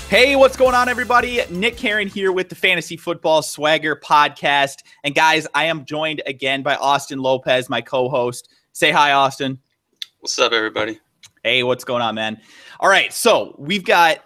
Hey, what's going on, everybody? Nick Karen here with the Fantasy Football Swagger podcast. And guys, I am joined again by Austin Lopez, my co-host. Say hi, Austin. What's up, everybody? Hey, what's going on, man? All right, so we've got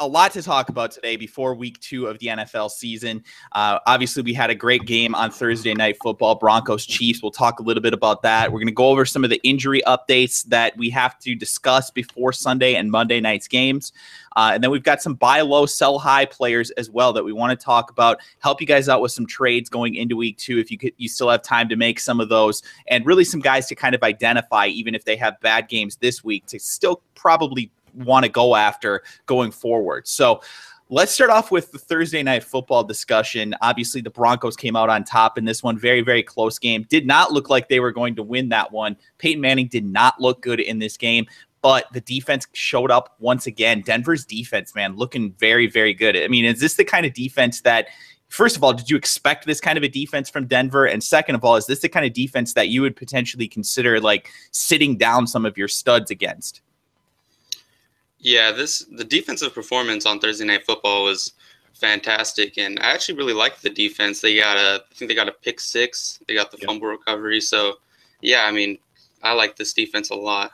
a lot to talk about today before week 2 of the NFL season. Obviously, we had a great game on Thursday Night Football, Broncos-Chiefs. We'll talk a little bit about that. We're going to go over some of the injury updates that we have to discuss before Sunday and Monday night's games. And then we've got some buy low, sell high players as well that we want to talk about, help you guys out with some trades going into week 2 if you still have time to make some of those, and really some guys to kind of identify, even if they have bad games this week, to still probably want to go after going forward. So let's start off with the Thursday Night Football discussion. Obviously, the Broncos came out on top in this one. Very, very close game. Did not look like they were going to win that one. Peyton Manning did not look good in this game, but the defense showed up once again. Denver's defense, man, looking very, very good. I mean, is this the kind of defense that, first of all, did you expect this kind of a defense from Denver? And second of all, is this the kind of defense that you would potentially consider like sitting down some of your studs against? Yeah, the defensive performance on Thursday Night Football was fantastic, and I actually really liked the defense. I think they got a pick 6. They got the fumble recovery. So, yeah, I mean, I like this defense a lot.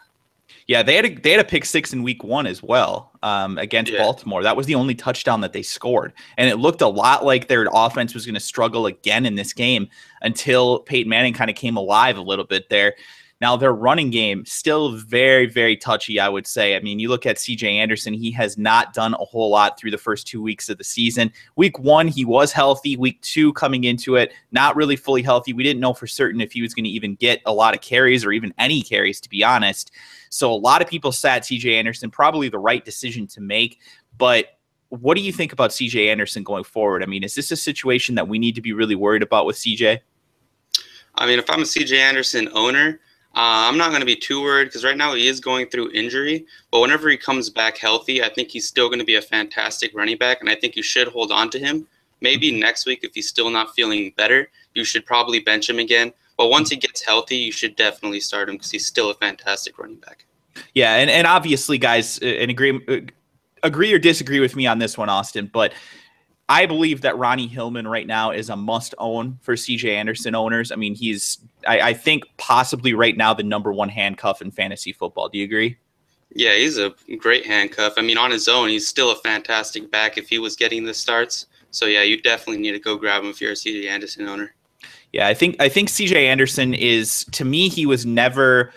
Yeah, they had a pick 6 in week 1 as well against Baltimore. That was the only touchdown that they scored. And it looked a lot like their offense was going to struggle again in this game until Peyton Manning kind of came alive a little bit there. Now, their running game, still very, very touchy, I would say. I mean, you look at C.J. Anderson, he has not done a whole lot through the first 2 weeks of the season. Week 1, he was healthy. Week 2, coming into it, not really fully healthy. We didn't know for certain if he was going to even get a lot of carries or even any carries, to be honest. So a lot of people sat C.J. Anderson, probably the right decision to make. But what do you think about C.J. Anderson going forward? I mean, is this a situation that we need to be really worried about with C.J.? I mean, if I'm a C.J. Anderson owner, I'm not going to be too worried because right now he is going through injury. But whenever he comes back healthy, I think he's still going to be a fantastic running back, and I think you should hold on to him. Maybe next week, if he's still not feeling better, you should probably bench him again. But once he gets healthy, you should definitely start him because he's still a fantastic running back. Yeah, and obviously, guys, agree or disagree with me on this one, Austin, but I believe that Ronnie Hillman right now is a must-own for C.J. Anderson owners. I mean, I think possibly right now the number 1 handcuff in fantasy football. Do you agree? Yeah, he's a great handcuff. I mean, on his own, he's still a fantastic back if he was getting the starts. So, yeah, you definitely need to go grab him if you're a C.J. Anderson owner. Yeah, I think C.J. Anderson is, to me, he was never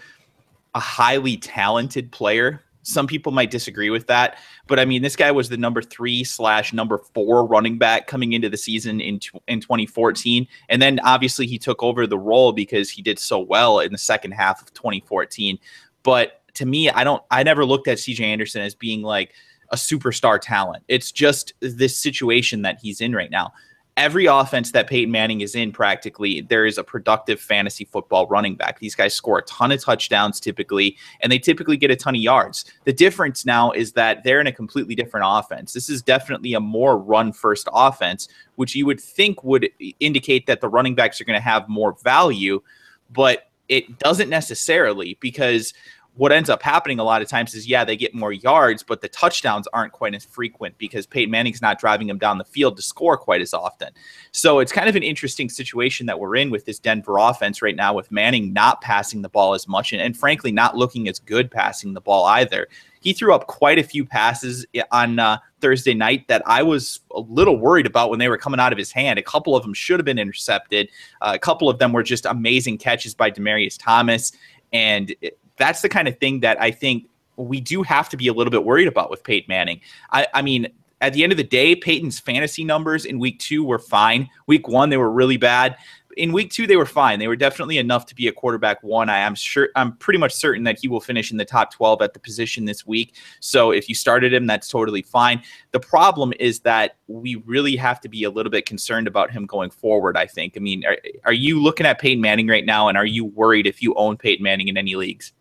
a highly talented player. Some people might disagree with that, but I mean, this guy was the number 3/number 4 running back coming into the season in 2014. And then obviously he took over the role because he did so well in the second half of 2014. But to me, I never looked at CJ Anderson as being like a superstar talent. It's just this situation that he's in right now. Every offense that Peyton Manning is in, practically, there is a productive fantasy football running back. These guys score a ton of touchdowns typically, and they typically get a ton of yards. The difference now is that they're in a completely different offense. This is definitely a more run-first offense, which you would think would indicate that the running backs are going to have more value, but it doesn't necessarily, because what ends up happening a lot of times is, yeah, they get more yards, but the touchdowns aren't quite as frequent because Peyton Manning's not driving them down the field to score quite as often. So it's kind of an interesting situation that we're in with this Denver offense right now, with Manning not passing the ball as much and frankly not looking as good passing the ball either. He threw up quite a few passes on Thursday night that I was a little worried about when they were coming out of his hand. A couple of them should have been intercepted. A couple of them were just amazing catches by Demaryius Thomas, and that's the kind of thing that I think we do have to be a little bit worried about with Peyton Manning. I mean, at the end of the day, Peyton's fantasy numbers in week 2 were fine. Week 1, they were really bad. In week 2, they were fine. They were definitely enough to be a quarterback 1. I'm pretty much certain that he will finish in the top 12 at the position this week. So if you started him, that's totally fine. The problem is that we really have to be a little bit concerned about him going forward, I think. I mean, are you looking at Peyton Manning right now, and are you worried if you own Peyton Manning in any leagues?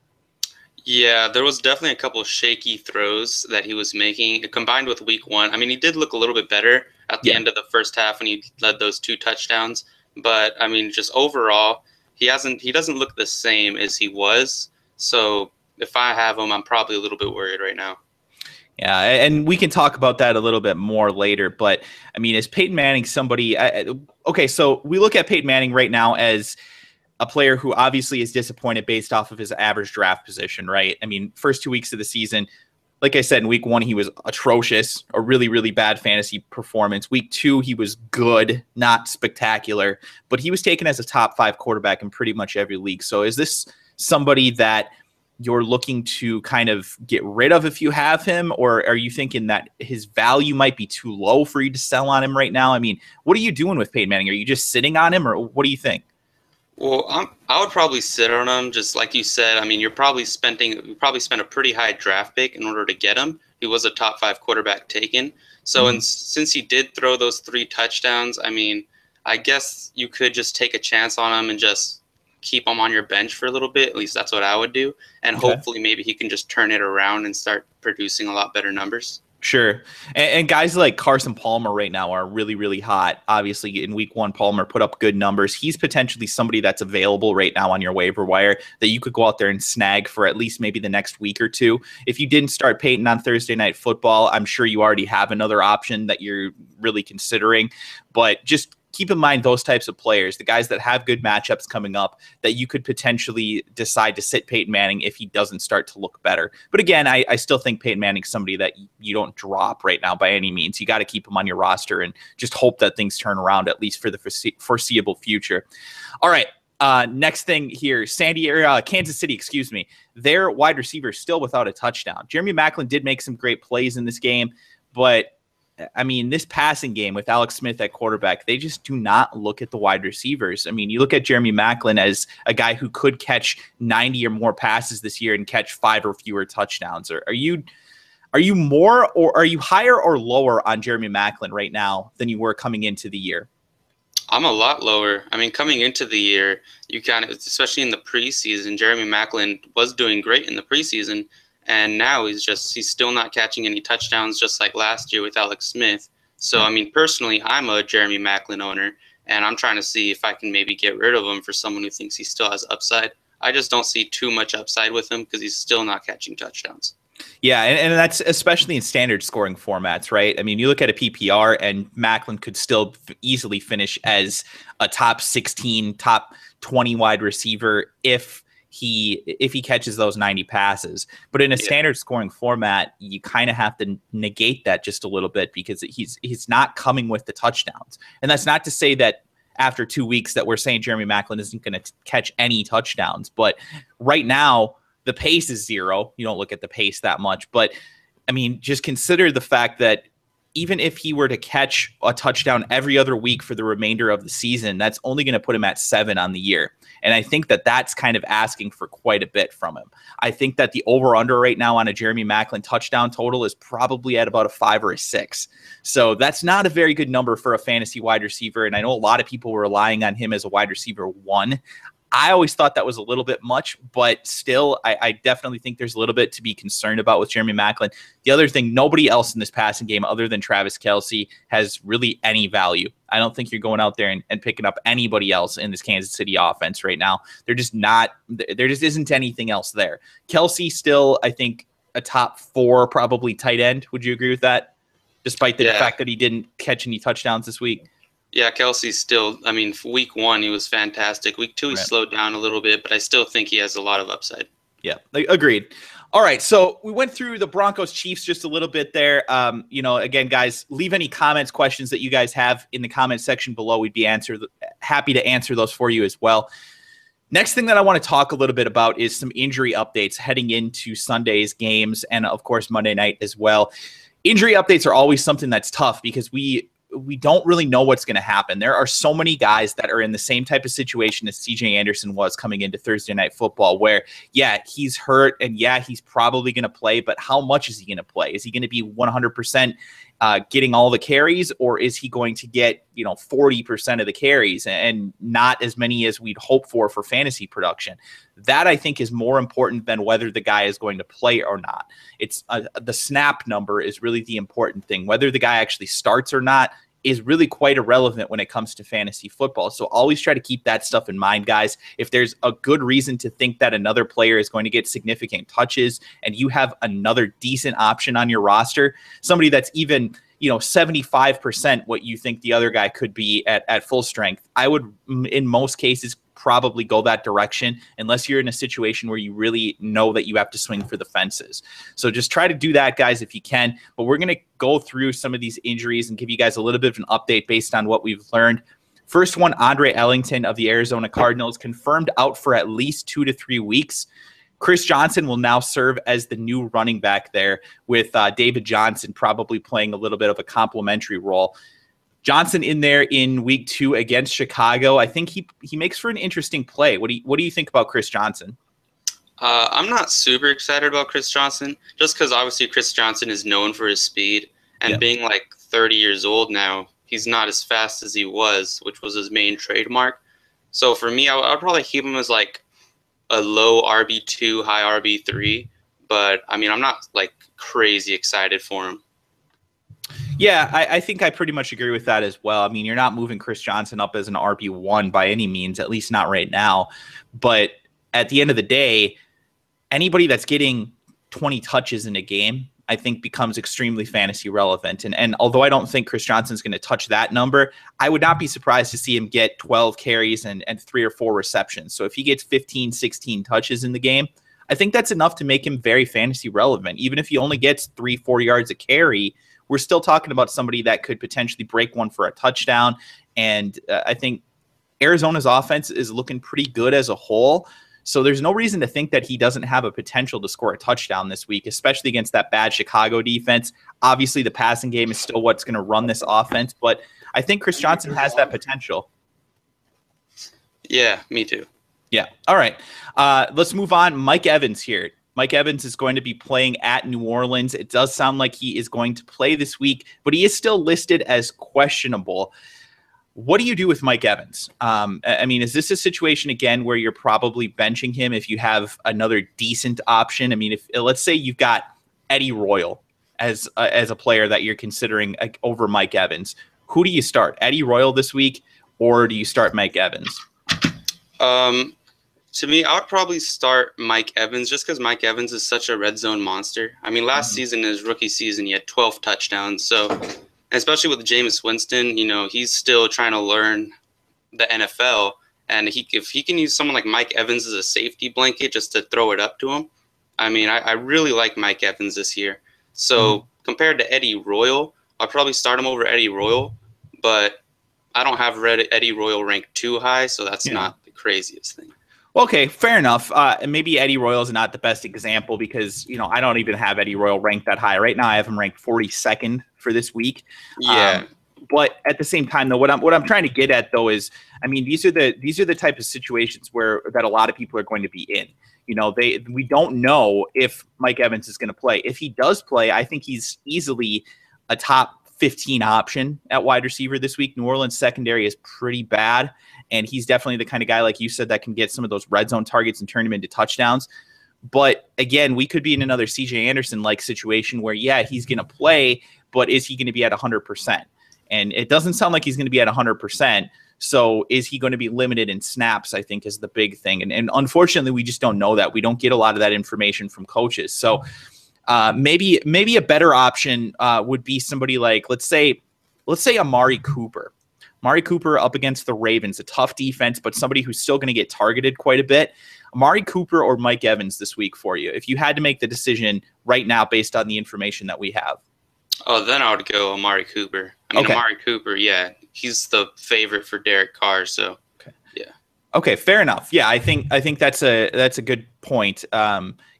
Yeah, there was definitely a couple of shaky throws that he was making, combined with week 1. I mean, he did look a little bit better at the end of the first half when he led those 2 touchdowns. But I mean, just overall, he doesn't look the same as he was. So if I have him, I'm probably a little bit worried right now. Yeah, and we can talk about that a little bit more later. But I mean, is Peyton Manning somebody? Okay, so we look at Peyton Manning right now as a player who obviously is disappointed based off of his average draft position, right? I mean, first 2 weeks of the season, like I said, in week 1, he was atrocious, a really, really bad fantasy performance. Week 2, he was good, not spectacular, but he was taken as a top 5 quarterback in pretty much every league. So is this somebody that you're looking to kind of get rid of if you have him, or are you thinking that his value might be too low for you to sell on him right now? I mean, what are you doing with Peyton Manning? Are you just sitting on him, or what do you think? Well, I would probably sit on him, just like you said. I mean, you probably spent a pretty high draft pick in order to get him. He was a top 5 quarterback taken. So, and since he did throw those 3 touchdowns, I mean, I guess you could just take a chance on him and just keep him on your bench for a little bit. At least that's what I would do. And hopefully maybe he can just turn it around and start producing a lot better numbers. Sure. And guys like Carson Palmer right now are really, really hot. Obviously, in week 1, Palmer put up good numbers. He's potentially somebody that's available right now on your waiver wire that you could go out there and snag for at least maybe the next week or two. If you didn't start Peyton on Thursday Night Football, I'm sure you already have another option that you're really considering. But just keep in mind those types of players, the guys that have good matchups coming up, that you could potentially decide to sit Peyton Manning if he doesn't start to look better. But again, I still think Peyton Manning's somebody that you don't drop right now by any means. You got to keep him on your roster and just hope that things turn around, at least for the foreseeable future. All right. Next thing here, Kansas City, their wide receiver still without a touchdown. Jeremy Maclin did make some great plays in this game, but I mean, this passing game with Alex Smith at quarterback, they just do not look at the wide receivers. I mean, you look at Jeremy Maclin as a guy who could catch 90 or more passes this year and catch 5 or fewer touchdowns. Are you more, or are you higher or lower on Jeremy Maclin right now than you were coming into the year? I'm a lot lower. I mean, coming into the year, you kind of, especially in the preseason, Jeremy Maclin was doing great in the preseason. And now he's still not catching any touchdowns, just like last year with Alex Smith. So, I mean, personally, I'm a Jeremy Maclin owner, and I'm trying to see if I can maybe get rid of him for someone who thinks he still has upside. I just don't see too much upside with him because he's still not catching touchdowns. Yeah, and that's especially in standard scoring formats, right? I mean, you look at a PPR, and Maclin could still easily finish as a top 16, top 20 wide receiver if he catches those 90 passes. But in a standard scoring format, you kind of have to negate that just a little bit because he's not coming with the touchdowns. And that's not to say that after 2 weeks that we're saying Jeremy Maclin isn't going to catch any touchdowns. But right now, the pace is 0. You don't look at the pace that much. But, I mean, just consider the fact that even if he were to catch a touchdown every other week for the remainder of the season, that's only going to put him at 7 on the year. And I think that that's kind of asking for quite a bit from him. I think that the over-under right now on a Jeremy Maclin touchdown total is probably at about a 5 or a 6. So that's not a very good number for a fantasy wide receiver. And I know a lot of people were relying on him as a wide receiver 1. I always thought that was a little bit much, but still, I definitely think there's a little bit to be concerned about with Jeremy Maclin. The other thing, nobody else in this passing game other than Travis Kelce has really any value. I don't think you're going out there and picking up anybody else in this Kansas City offense right now. There just isn't anything else there. Kelce still, I think, a top 4 probably tight end. Would you agree with that? Despite the fact that he didn't catch any touchdowns this week. Yeah, Kelsey's still, I mean, week 1, he was fantastic. Week 2, he slowed down a little bit, but I still think he has a lot of upside. Yeah, agreed. All right, so we went through the Broncos-Chiefs just a little bit there. Again, guys, leave any comments, questions that you guys have in the comment section below. We'd be happy to answer those for you as well. Next thing that I want to talk a little bit about is some injury updates heading into Sunday's games and, of course, Monday night as well. Injury updates are always something that's tough because we don't really know what's going to happen. There are so many guys that are in the same type of situation as CJ Anderson was coming into Thursday Night Football where, he's hurt and he's probably going to play, but how much is he going to play? Is he going to be 100% getting all the carries, or is he going to get, 40% of the carries and not as many as we'd hope for fantasy production? That, I think, is more important than whether the guy is going to play or not. It's the snap number is really the important thing. Whether the guy actually starts or not is really quite irrelevant when it comes to fantasy football. So always try to keep that stuff in mind, guys. If there's a good reason to think that another player is going to get significant touches and you have another decent option on your roster, somebody that's even 75% what you think the other guy could be at full strength, I would, in most cases, probably go that direction unless you're in a situation where you really know that you have to swing for the fences. So just try to do that, guys, if you can. But we're going to go through some of these injuries and give you guys a little bit of an update based on what we've learned. First one, Andre Ellington of the Arizona Cardinals, confirmed out for at least 2 to 3 weeks. Chris Johnson will now serve as the new running back there, with David Johnson probably playing a little bit of a complementary role. Johnson in there in week 2 against Chicago. I think he makes for an interesting play. What do you think about Chris Johnson? I'm not super excited about Chris Johnson, just because obviously Chris Johnson is known for his speed, and being like 30 years old now, he's not as fast as he was, which was his main trademark. So for me, I would probably keep him as like a low RB2, high RB3. But I mean, I'm not like crazy excited for him. Yeah, I think I pretty much agree with that as well. I mean, you're not moving Chris Johnson up as an RB1 by any means, at least not right now. But at the end of the day, anybody that's getting 20 touches in a game, I think becomes extremely fantasy relevant. And although I don't think Chris Johnson's going to touch that number, I would not be surprised to see him get 12 carries and 3 or 4 receptions. So if he gets 15, 16 touches in the game, I think that's enough to make him very fantasy relevant. Even if he only gets 3-4 yards a carry, we're still talking about somebody that could potentially break one for a touchdown. And I think Arizona's offense is looking pretty good as a whole. So there's no reason to think that he doesn't have a potential to score a touchdown this week, especially against that bad Chicago defense. Obviously, the passing game is still what's going to run this offense, but I think Chris Johnson has that potential. Yeah, me too. Yeah. All right. Let's move on. Mike Evans here. Mike Evans is going to be playing at New Orleans. It does sound like he is going to play this week, but he is still listed as questionable. What do you do with Mike Evans? I mean, is this a situation, again, where you're probably benching him if you have another decent option? I mean, if let's say you've got Eddie Royal as a player that you're considering over Mike Evans, who do you start? Eddie Royal this week, or do you start Mike Evans? To me, I would probably start Mike Evans just because Mike Evans is such a red zone monster. I mean, last season, his rookie season, he had 12 touchdowns. So, especially with Jameis Winston, he's still trying to learn the NFL. And if he can use someone like Mike Evans as a safety blanket just to throw it up to him, I mean, I really like Mike Evans this year. So, compared to Eddie Royal, I'll probably start him over Eddie Royal. But I don't have Eddie Royal ranked too high, so that's not the craziest thing. Okay, fair enough. Maybe Eddie Royal is not the best example because, I don't even have Eddie Royal ranked that high. Right now, I have him ranked 42nd for this week. Yeah. But at the same time, though, what I'm trying to get at, though, is, I mean, these are the type of situations that a lot of people are going to be in. We don't know if Mike Evans is going to play. If he does play, I think he's easily a top 15 option at wide receiver this week. New Orleans secondary is pretty bad. And he's definitely the kind of guy, like you said, that can get some of those red zone targets and turn them into touchdowns. But again, we could be in another CJ Anderson-like situation where, he's going to play, but is he going to be at 100%? And it doesn't sound like he's going to be at 100%. So is he going to be limited in snaps, I think, is the big thing. And unfortunately, we just don't know that. We don't get a lot of that information from coaches. So maybe a better option would be somebody like, let's say Amari Cooper. Amari Cooper up against the Ravens, a tough defense, but somebody who's still going to get targeted quite a bit. Amari Cooper or Mike Evans this week for you, if you had to make the decision right now based on the information that we have? Oh, then I would go Amari Cooper. I mean, Amari Cooper, he's the favorite for Derek Carr, so yeah. Okay, fair enough. Yeah, I think that's a good point.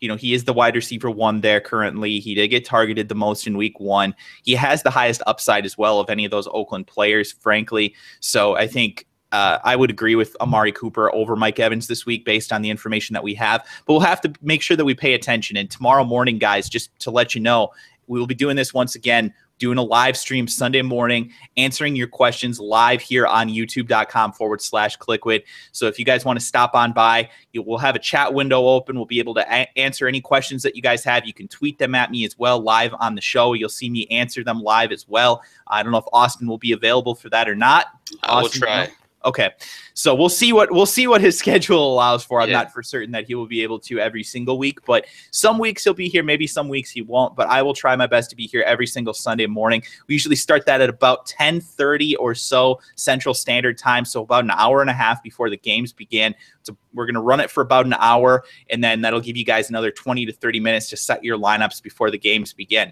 He is the wide receiver 1 there currently. He did get targeted the most in week 1. He has the highest upside as well of any of those Oakland players, frankly. So I think I would agree with Amari Cooper over Mike Evans this week based on the information that we have. But we'll have to make sure that we pay attention. And tomorrow morning, guys, just to let you know, we will be doing this once again doing a live stream Sunday morning, answering your questions live here on youtube.com/Kliquid. So if you guys want to stop on by, we'll have a chat window open. We'll be able to answer any questions that you guys have. You can tweet them at me as well live on the show. You'll see me answer them live as well. I don't know if Austin will be available for that or not. I will try. Okay, so we'll see what his schedule allows for. I'm not for certain that he will be able to every single week, but some weeks he'll be here. Maybe some weeks he won't, but I will try my best to be here every single Sunday morning. We usually start that at about 10:30 or so Central Standard Time, so about an hour and a half before the games begin. So we're going to run it for about an hour, and then that'll give you guys another 20 to 30 minutes to set your lineups before the games begin.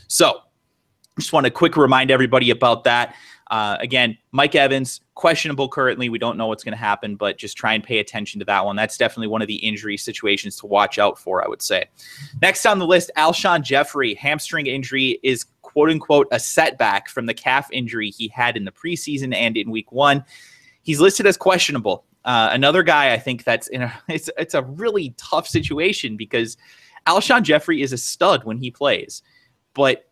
So just want to quick remind everybody about that. Again, Mike Evans, questionable currently. We don't know what's going to happen, but just try and pay attention to that one. That's definitely one of the injury situations to watch out for, I would say. Next on the list, Alshon Jeffrey. Hamstring injury is quote-unquote a setback from the calf injury he had in the preseason and in week 1. He's listed as questionable. Another guy I think that's it's a really tough situation because Alshon Jeffrey is a stud when he plays, but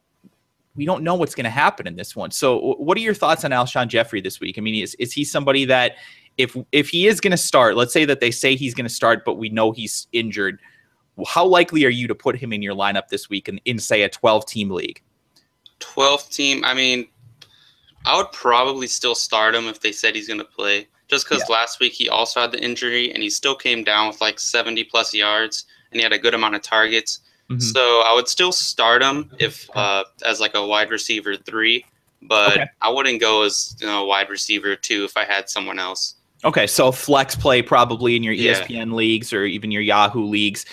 we don't know what's going to happen in this one. So what are your thoughts on Alshon Jeffrey this week? I mean, is he somebody that if he is going to start, let's say that they say he's going to start, but we know he's injured, how likely are you to put him in your lineup this week in say, a 12-team league? 12-team, I mean, I would probably still start him if they said he's going to play, just because last week he also had the injury, and he still came down with like 70-plus yards, and he had a good amount of targets. Mm-hmm. So I would still start him if as like a wide receiver 3, but I wouldn't go as wide receiver 2 if I had someone else. Okay, so flex play probably in your ESPN leagues or even your Yahoo leagues,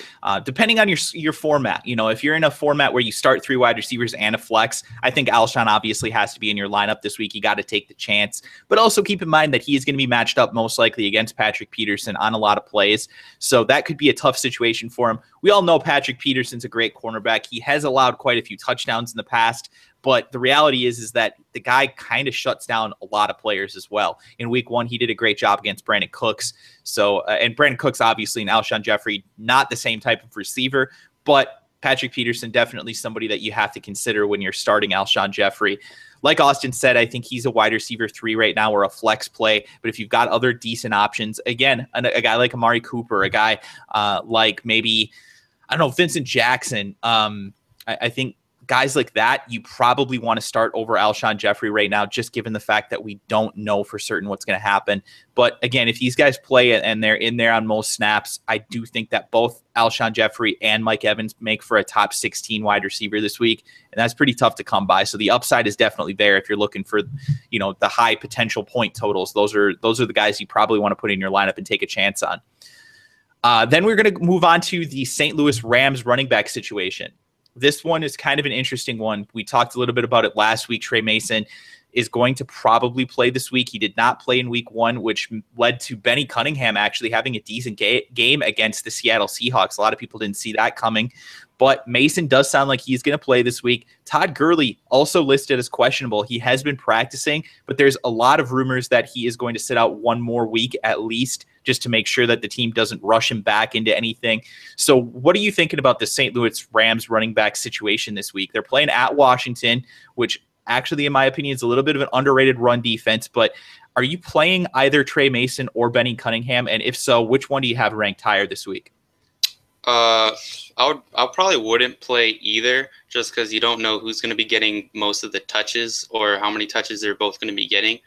depending on your format. If you're in a format where you start 3 wide receivers and a flex, I think Alshon obviously has to be in your lineup this week. You got to take the chance, but also keep in mind that he is going to be matched up most likely against Patrick Peterson on a lot of plays, so that could be a tough situation for him. We all know Patrick Peterson's a great cornerback. He has allowed quite a few touchdowns in the past, but the reality is that the guy kind of shuts down a lot of players as well. In week 1, he did a great job against Brandon Cooks. So, and Brandon Cooks, obviously, and Alshon Jeffrey, not the same type of receiver, but Patrick Peterson, definitely somebody that you have to consider when you're starting Alshon Jeffrey. Like Austin said, I think he's a wide receiver 3 right now or a flex play. But if you've got other decent options, again, a guy like Amari Cooper, a guy like maybe, I don't know, Vincent Jackson, I think guys like that, you probably want to start over Alshon Jeffrey right now, just given the fact that we don't know for certain what's going to happen. But again, if these guys play and they're in there on most snaps, I do think that both Alshon Jeffrey and Mike Evans make for a top 16 wide receiver this week. And that's pretty tough to come by. So the upside is definitely there if you're looking for, the high potential point totals. Those are the guys you probably want to put in your lineup and take a chance on. Then we're going to move on to the St. Louis Rams running back situation. This one is kind of an interesting one. We talked a little bit about it last week. Trey Mason is going to probably play this week. He did not play in week 1, which led to Benny Cunningham actually having a decent game against the Seattle Seahawks. A lot of people didn't see that coming, but Mason does sound like he's going to play this week. Todd Gurley also listed as questionable. He has been practicing, but there's a lot of rumors that he is going to sit out one more week at least, just to make sure that the team doesn't rush him back into anything. So what are you thinking about the St. Louis Rams running back situation this week? They're playing at Washington, which actually, in my opinion, is a little bit of an underrated run defense, but are you playing either Trey Mason or Benny Cunningham? And if so, which one do you have ranked higher this week? I probably wouldn't play either, just because you don't know who's going to be getting most of the touches or how many touches they're both going to be getting.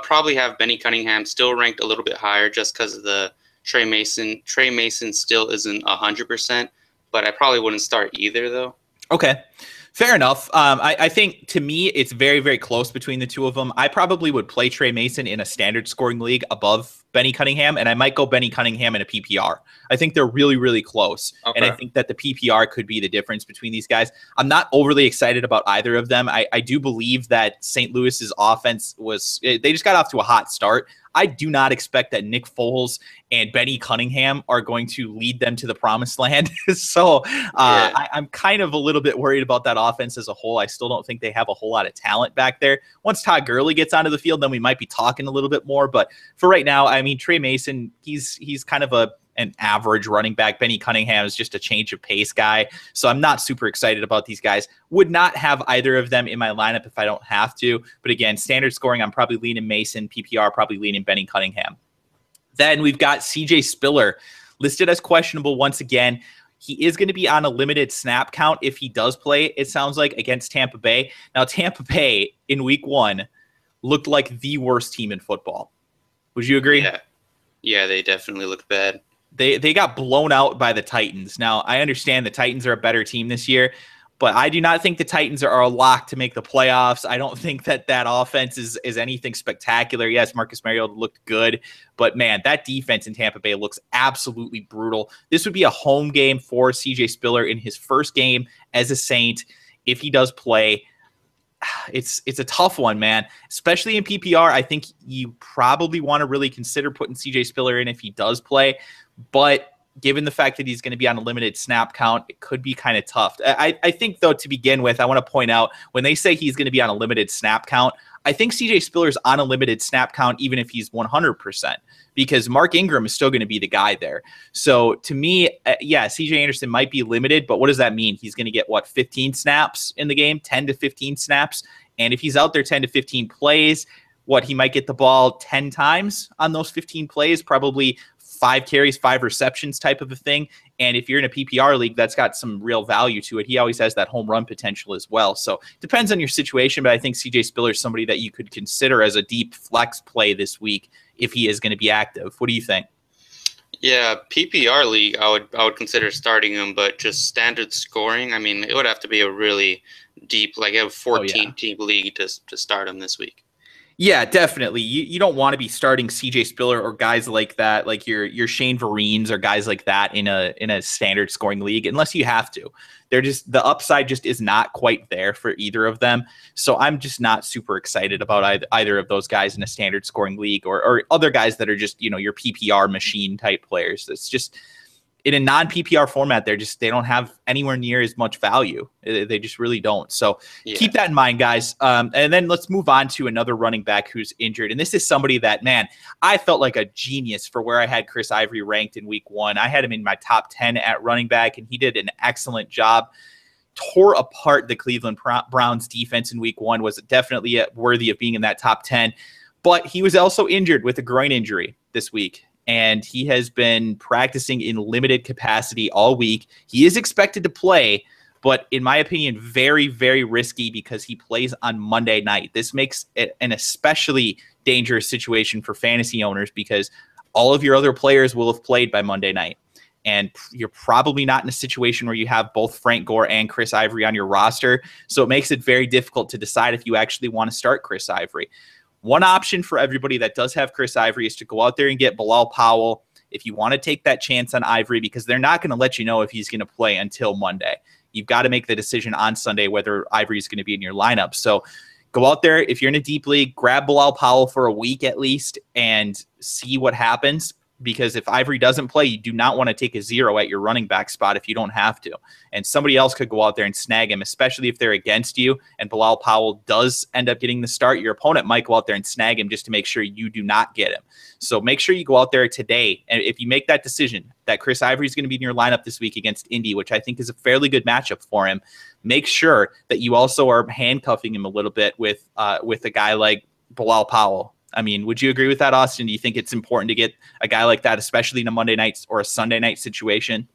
Probably have Benny Cunningham still ranked a little bit higher just because of the Trey Mason. Trey Mason still isn't 100%, but I probably wouldn't start either, though. Okay. Fair enough. I think, to me, it's very, very close between the two of them. I probably would play Trey Mason in a standard scoring league above Benny Cunningham, and I might go Benny Cunningham in a PPR. I think they're really, really close, and I think that the PPR could be the difference between these guys. I'm not overly excited about either of them. I do believe that St. Louis's offense they just got off to a hot start. I do not expect that Nick Foles and Benny Cunningham are going to lead them to the promised land. So I'm kind of a little bit worried about that offense as a whole. I still don't think they have a whole lot of talent back there. Once Todd Gurley gets onto the field, then we might be talking a little bit more. But for right now, I mean, Trey Mason, he's kind of a an average running back. Benny Cunningham is just a change of pace guy. So I'm not super excited about these guys. Would not have either of them in my lineup if I don't have to. But again, standard scoring, I'm probably leaning Mason. PPR, probably leaning Benny Cunningham. Then we've got CJ Spiller listed as questionable once again. He is going to be on a limited snap count if he does play, it sounds like, against Tampa Bay. Now, Tampa Bay in week 1 looked like the worst team in football. Would you agree? Yeah, they definitely looked bad. They got blown out by the Titans. Now, I understand the Titans are a better team this year, but I do not think the Titans are a lock to make the playoffs. I don't think that offense is anything spectacular. Yes, Marcus Mariota looked good, but man, that defense in Tampa Bay looks absolutely brutal. This would be a home game for CJ Spiller in his first game as a Saint if he does play. It's a tough one, man, especially in PPR. I think you probably want to really consider putting CJ Spiller in if he does play, but given the fact that he's going to be on a limited snap count, it could be kind of tough. I think, though, to begin with, I want to point out when they say he's going to be on a limited snap count, I think CJ Spiller's on a limited snap count even if he's 100%, because Mark Ingram is still going to be the guy there. So to me, yeah, CJ Anderson might be limited, but what does that mean? He's going to get, 15 snaps in the game, 10 to 15 snaps? And if he's out there 10 to 15 plays, he might get the ball 10 times on those 15 plays, probably 5 carries, 5 receptions type of a thing. And if you're in a PPR league, that's got some real value to it. He always has that home run potential as well. So depends on your situation, but I think CJ Spiller is somebody that you could consider as a deep flex play this week if he is going to be active. What do you think? Yeah, PPR league, I would consider starting him, but just standard scoring, I mean, it would have to be a really deep, like a 14-team league to start him this week. Yeah, definitely. You don't want to be starting CJ Spiller or guys like that, like your Shane Vereen's or guys like that in a standard scoring league, unless you have to. They're just, the upside just is not quite there for either of them. So I'm just not super excited about either of those guys in a standard scoring league or other guys that are just, your PPR machine type players. It's just, in a non-PPR format, they don't have anywhere near as much value. They just really don't. So keep that in mind, guys. And then let's move on to another running back who's injured. And this is somebody that, man, I felt like a genius for where I had Chris Ivory ranked in week 1. I had him in my top 10 at running back, and he did an excellent job. Tore apart the Cleveland Browns defense in week 1, was definitely worthy of being in that top 10. But he was also injured with a groin injury this week, and he has been practicing in limited capacity all week. He is expected to play, but in my opinion, very, very risky because he plays on Monday night. This makes it an especially dangerous situation for fantasy owners because all of your other players will have played by Monday night. And you're probably not in a situation where you have both Frank Gore and Chris Ivory on your roster. So it makes it very difficult to decide if you actually want to start Chris Ivory. One option for everybody that does have Chris Ivory is to go out there and get Bilal Powell if you want to take that chance on Ivory, because they're not going to let you know if he's going to play until Monday. You've got to make the decision on Sunday whether Ivory is going to be in your lineup. So go out there. If you're in a deep league, grab Bilal Powell for a week at least and see what happens. Because if Ivory doesn't play, you do not want to take a 0 at your running back spot if you don't have to. And somebody else could go out there and snag him, especially if they're against you and Bilal Powell does end up getting the start. Your opponent might go out there and snag him just to make sure you do not get him. So make sure you go out there today. And if you make that decision that Chris Ivory is going to be in your lineup this week against Indy, which I think is a fairly good matchup for him, make sure that you also are handcuffing him a little bit with a guy like Bilal Powell. I mean, would you agree with that, Austin? Do you think it's important to get a guy like that, especially in a Monday night or a Sunday night situation?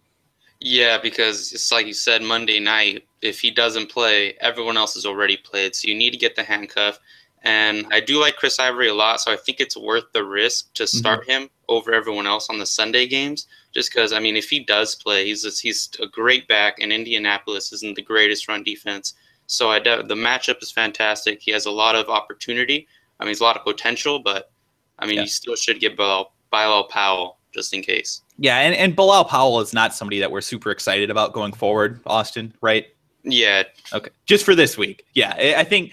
Yeah, because it's like you said, Monday night, if he doesn't play, everyone else has already played. So you need to get the handcuff. And I do like Chris Ivory a lot, so I think it's worth the risk to start him over everyone else on the Sunday games. Just because, I mean, if he does play, he's a great back, and Indianapolis isn't the greatest run defense. So the matchup is fantastic. He has a lot of opportunity. I mean, he's a lot of potential, but, I mean, you still should get Bilal Powell just in case. Yeah, and Bilal Powell is not somebody that we're super excited about going forward, Austin, right? Yeah. Okay, just for this week. Yeah, I think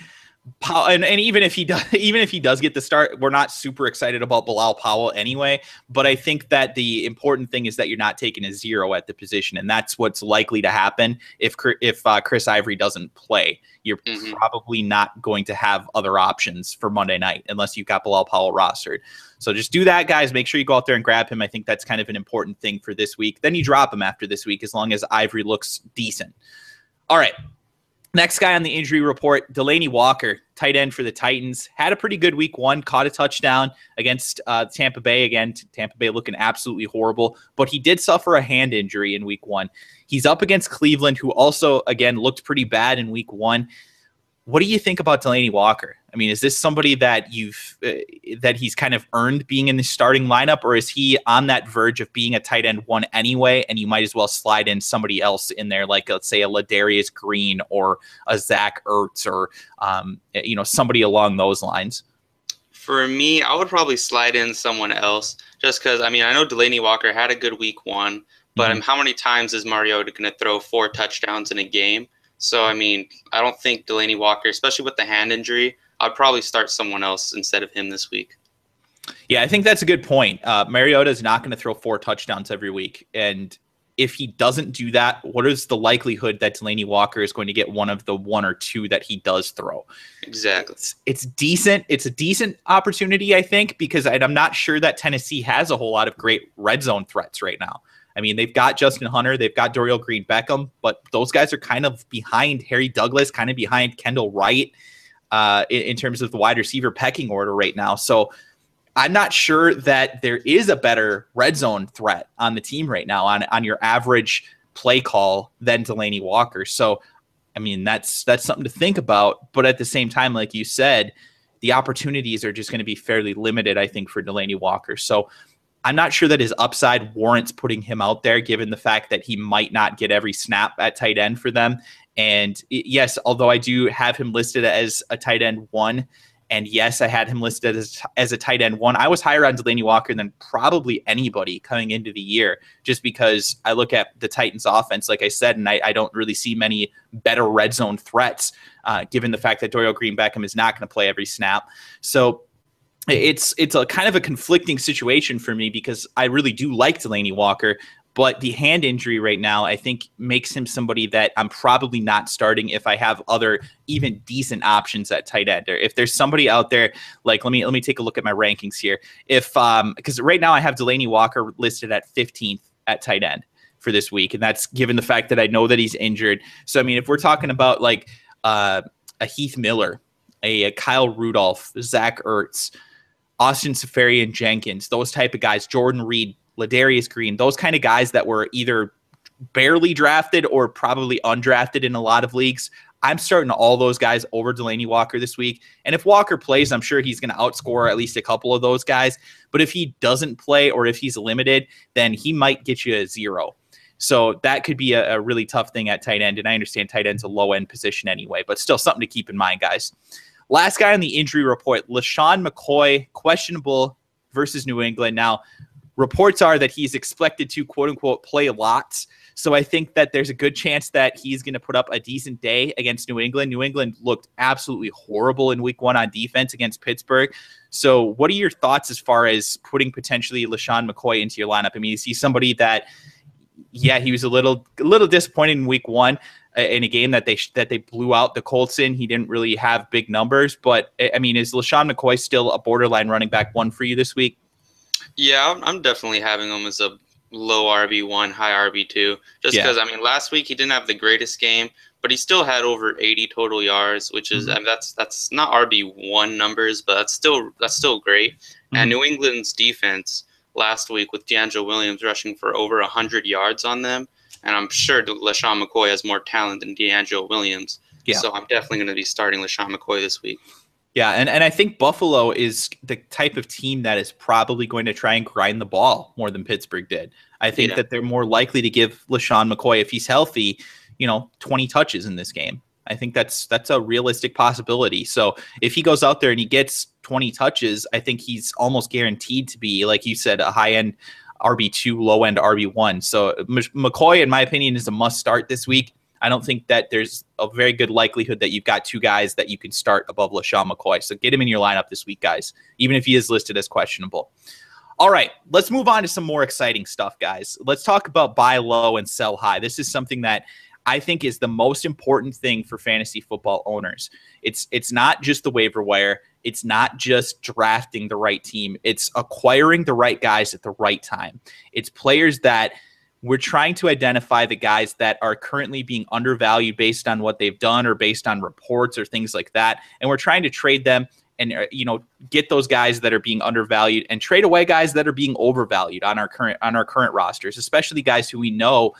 And even if he does get the start, we're not super excited about Bilal Powell anyway. But I think that the important thing is that you're not taking a zero at the position, and that's what's likely to happen if Chris Ivory doesn't play. You're probably not going to have other options for Monday night unless you've got Bilal Powell rostered. So just do that, guys. Make sure you go out there and grab him. I think that's kind of an important thing for this week. Then you drop him after this week as long as Ivory looks decent. All right. Next guy on the injury report, Delanie Walker, tight end for the Titans. Had a pretty good week one, caught a touchdown against Tampa Bay. Again, Tampa Bay looking absolutely horrible, but he did suffer a hand injury in week one. He's up against Cleveland, who also, again, looked pretty bad in week one. What do you think about Delanie Walker? I mean, is this somebody that that he's kind of earned being in the starting lineup, or is he on that verge of being a tight end one anyway, and you might as well slide in somebody else in there, like let's say a Ladarius Green or a Zach Ertz or somebody along those lines? For me, I would probably slide in someone else, just because I know Delanie Walker had a good week one, but how many times is Mariota going to throw 4 touchdowns in a game? So, I don't think Delanie Walker, especially with the hand injury, I'd probably start someone else instead of him this week. Yeah, I think that's a good point. Mariota is not going to throw 4 touchdowns every week. And if he doesn't do that, what is the likelihood that Delanie Walker is going to get one of the 1 or 2 that he does throw? Exactly. It's decent. It's a decent opportunity, I think, because I'm not sure that Tennessee has a whole lot of great red zone threats right now. I mean, they've got Justin Hunter, they've got Dorial Green-Beckham, but those guys are kind of behind Harry Douglas, kind of behind Kendall Wright in terms of the wide receiver pecking order right now. So I'm not sure that there is a better red zone threat on the team right now on your average play call than Delanie Walker. So, I mean, that's something to think about. But at the same time, like you said, the opportunities are just going to be fairly limited, I think, for Delanie Walker. So I'm not sure that his upside warrants putting him out there, given the fact that he might not get every snap at tight end for them. And yes, although I do have him listed as a tight end 1, and yes, I had him listed as a tight end 1, I was higher on Delanie Walker than probably anybody coming into the year, just because I look at the Titans offense, like I said, and I don't really see many better red zone threats, given the fact that Dorial Green-Beckham is not going to play every snap. So it's a kind of a conflicting situation for me because I really do like Delanie Walker, but the hand injury right now, I think, makes him somebody that I'm probably not starting if I have other even decent options at tight end. Or if there's somebody out there, like let me take a look at my rankings here. Because right now I have Delanie Walker listed at 15th at tight end for this week, and that's given the fact that I know that he's injured. So I mean, if we're talking about like a Heath Miller, a Kyle Rudolph, Zach Ertz, Austin Seferian-Jenkins, those type of guys, Jordan Reed, Ladarius Green, those kind of guys that were either barely drafted or probably undrafted in a lot of leagues, I'm starting all those guys over Delanie Walker this week. And if Walker plays, I'm sure he's going to outscore at least a couple of those guys. But if he doesn't play or if he's limited, then he might get you a 0. So that could be a really tough thing at tight end. And I understand tight end's a low-end position anyway, but still something to keep in mind, guys. Last guy on the injury report, LeSean McCoy, questionable versus New England. Now, reports are that he's expected to, quote-unquote, play lots. So I think that there's a good chance that he's going to put up a decent day against New England. New England looked absolutely horrible in week 1 on defense against Pittsburgh. So what are your thoughts as far as putting potentially LeSean McCoy into your lineup? I mean, is he somebody that, yeah, he was a little disappointed in week 1 in a game that they blew out the Colts in. He didn't really have big numbers. But, I mean, is LeSean McCoy still a borderline running back 1 for you this week? Yeah, I'm definitely having him as a low RB1, high RB2. Just because, I mean, last week he didn't have the greatest game, but he still had over 80 total yards, which is, I mean, that's not RB1 numbers, but that's still great. And New England's defense last week with DeAngelo Williams rushing for over 100 yards on them, and I'm sure LeSean McCoy has more talent than DeAngelo Williams. Yeah. So I'm definitely going to be starting LeSean McCoy this week. Yeah, and I think Buffalo is the type of team that is probably going to try and grind the ball more than Pittsburgh did. I think that they're more likely to give LeSean McCoy, if he's healthy, 20 touches in this game. I think that's a realistic possibility. So if he goes out there and he gets 20 touches, I think he's almost guaranteed to be, like you said, a high-end RB2, low-end RB1. So McCoy, in my opinion, is a must-start this week. I don't think that there's a very good likelihood that you've got two guys that you can start above LaShawn McCoy. So get him in your lineup this week, guys, even if he is listed as questionable. All right, let's move on to some more exciting stuff, guys. Let's talk about buy low and sell high. This is something that I think is the most important thing for fantasy football owners. It's not just the waiver wire. It's not just drafting the right team. It's acquiring the right guys at the right time. It's players that we're trying to identify the guys that are currently being undervalued based on what they've done or based on reports or things like that. And we're trying to trade them and get those guys that are being undervalued and trade away guys that are being overvalued on our current rosters, especially guys who we know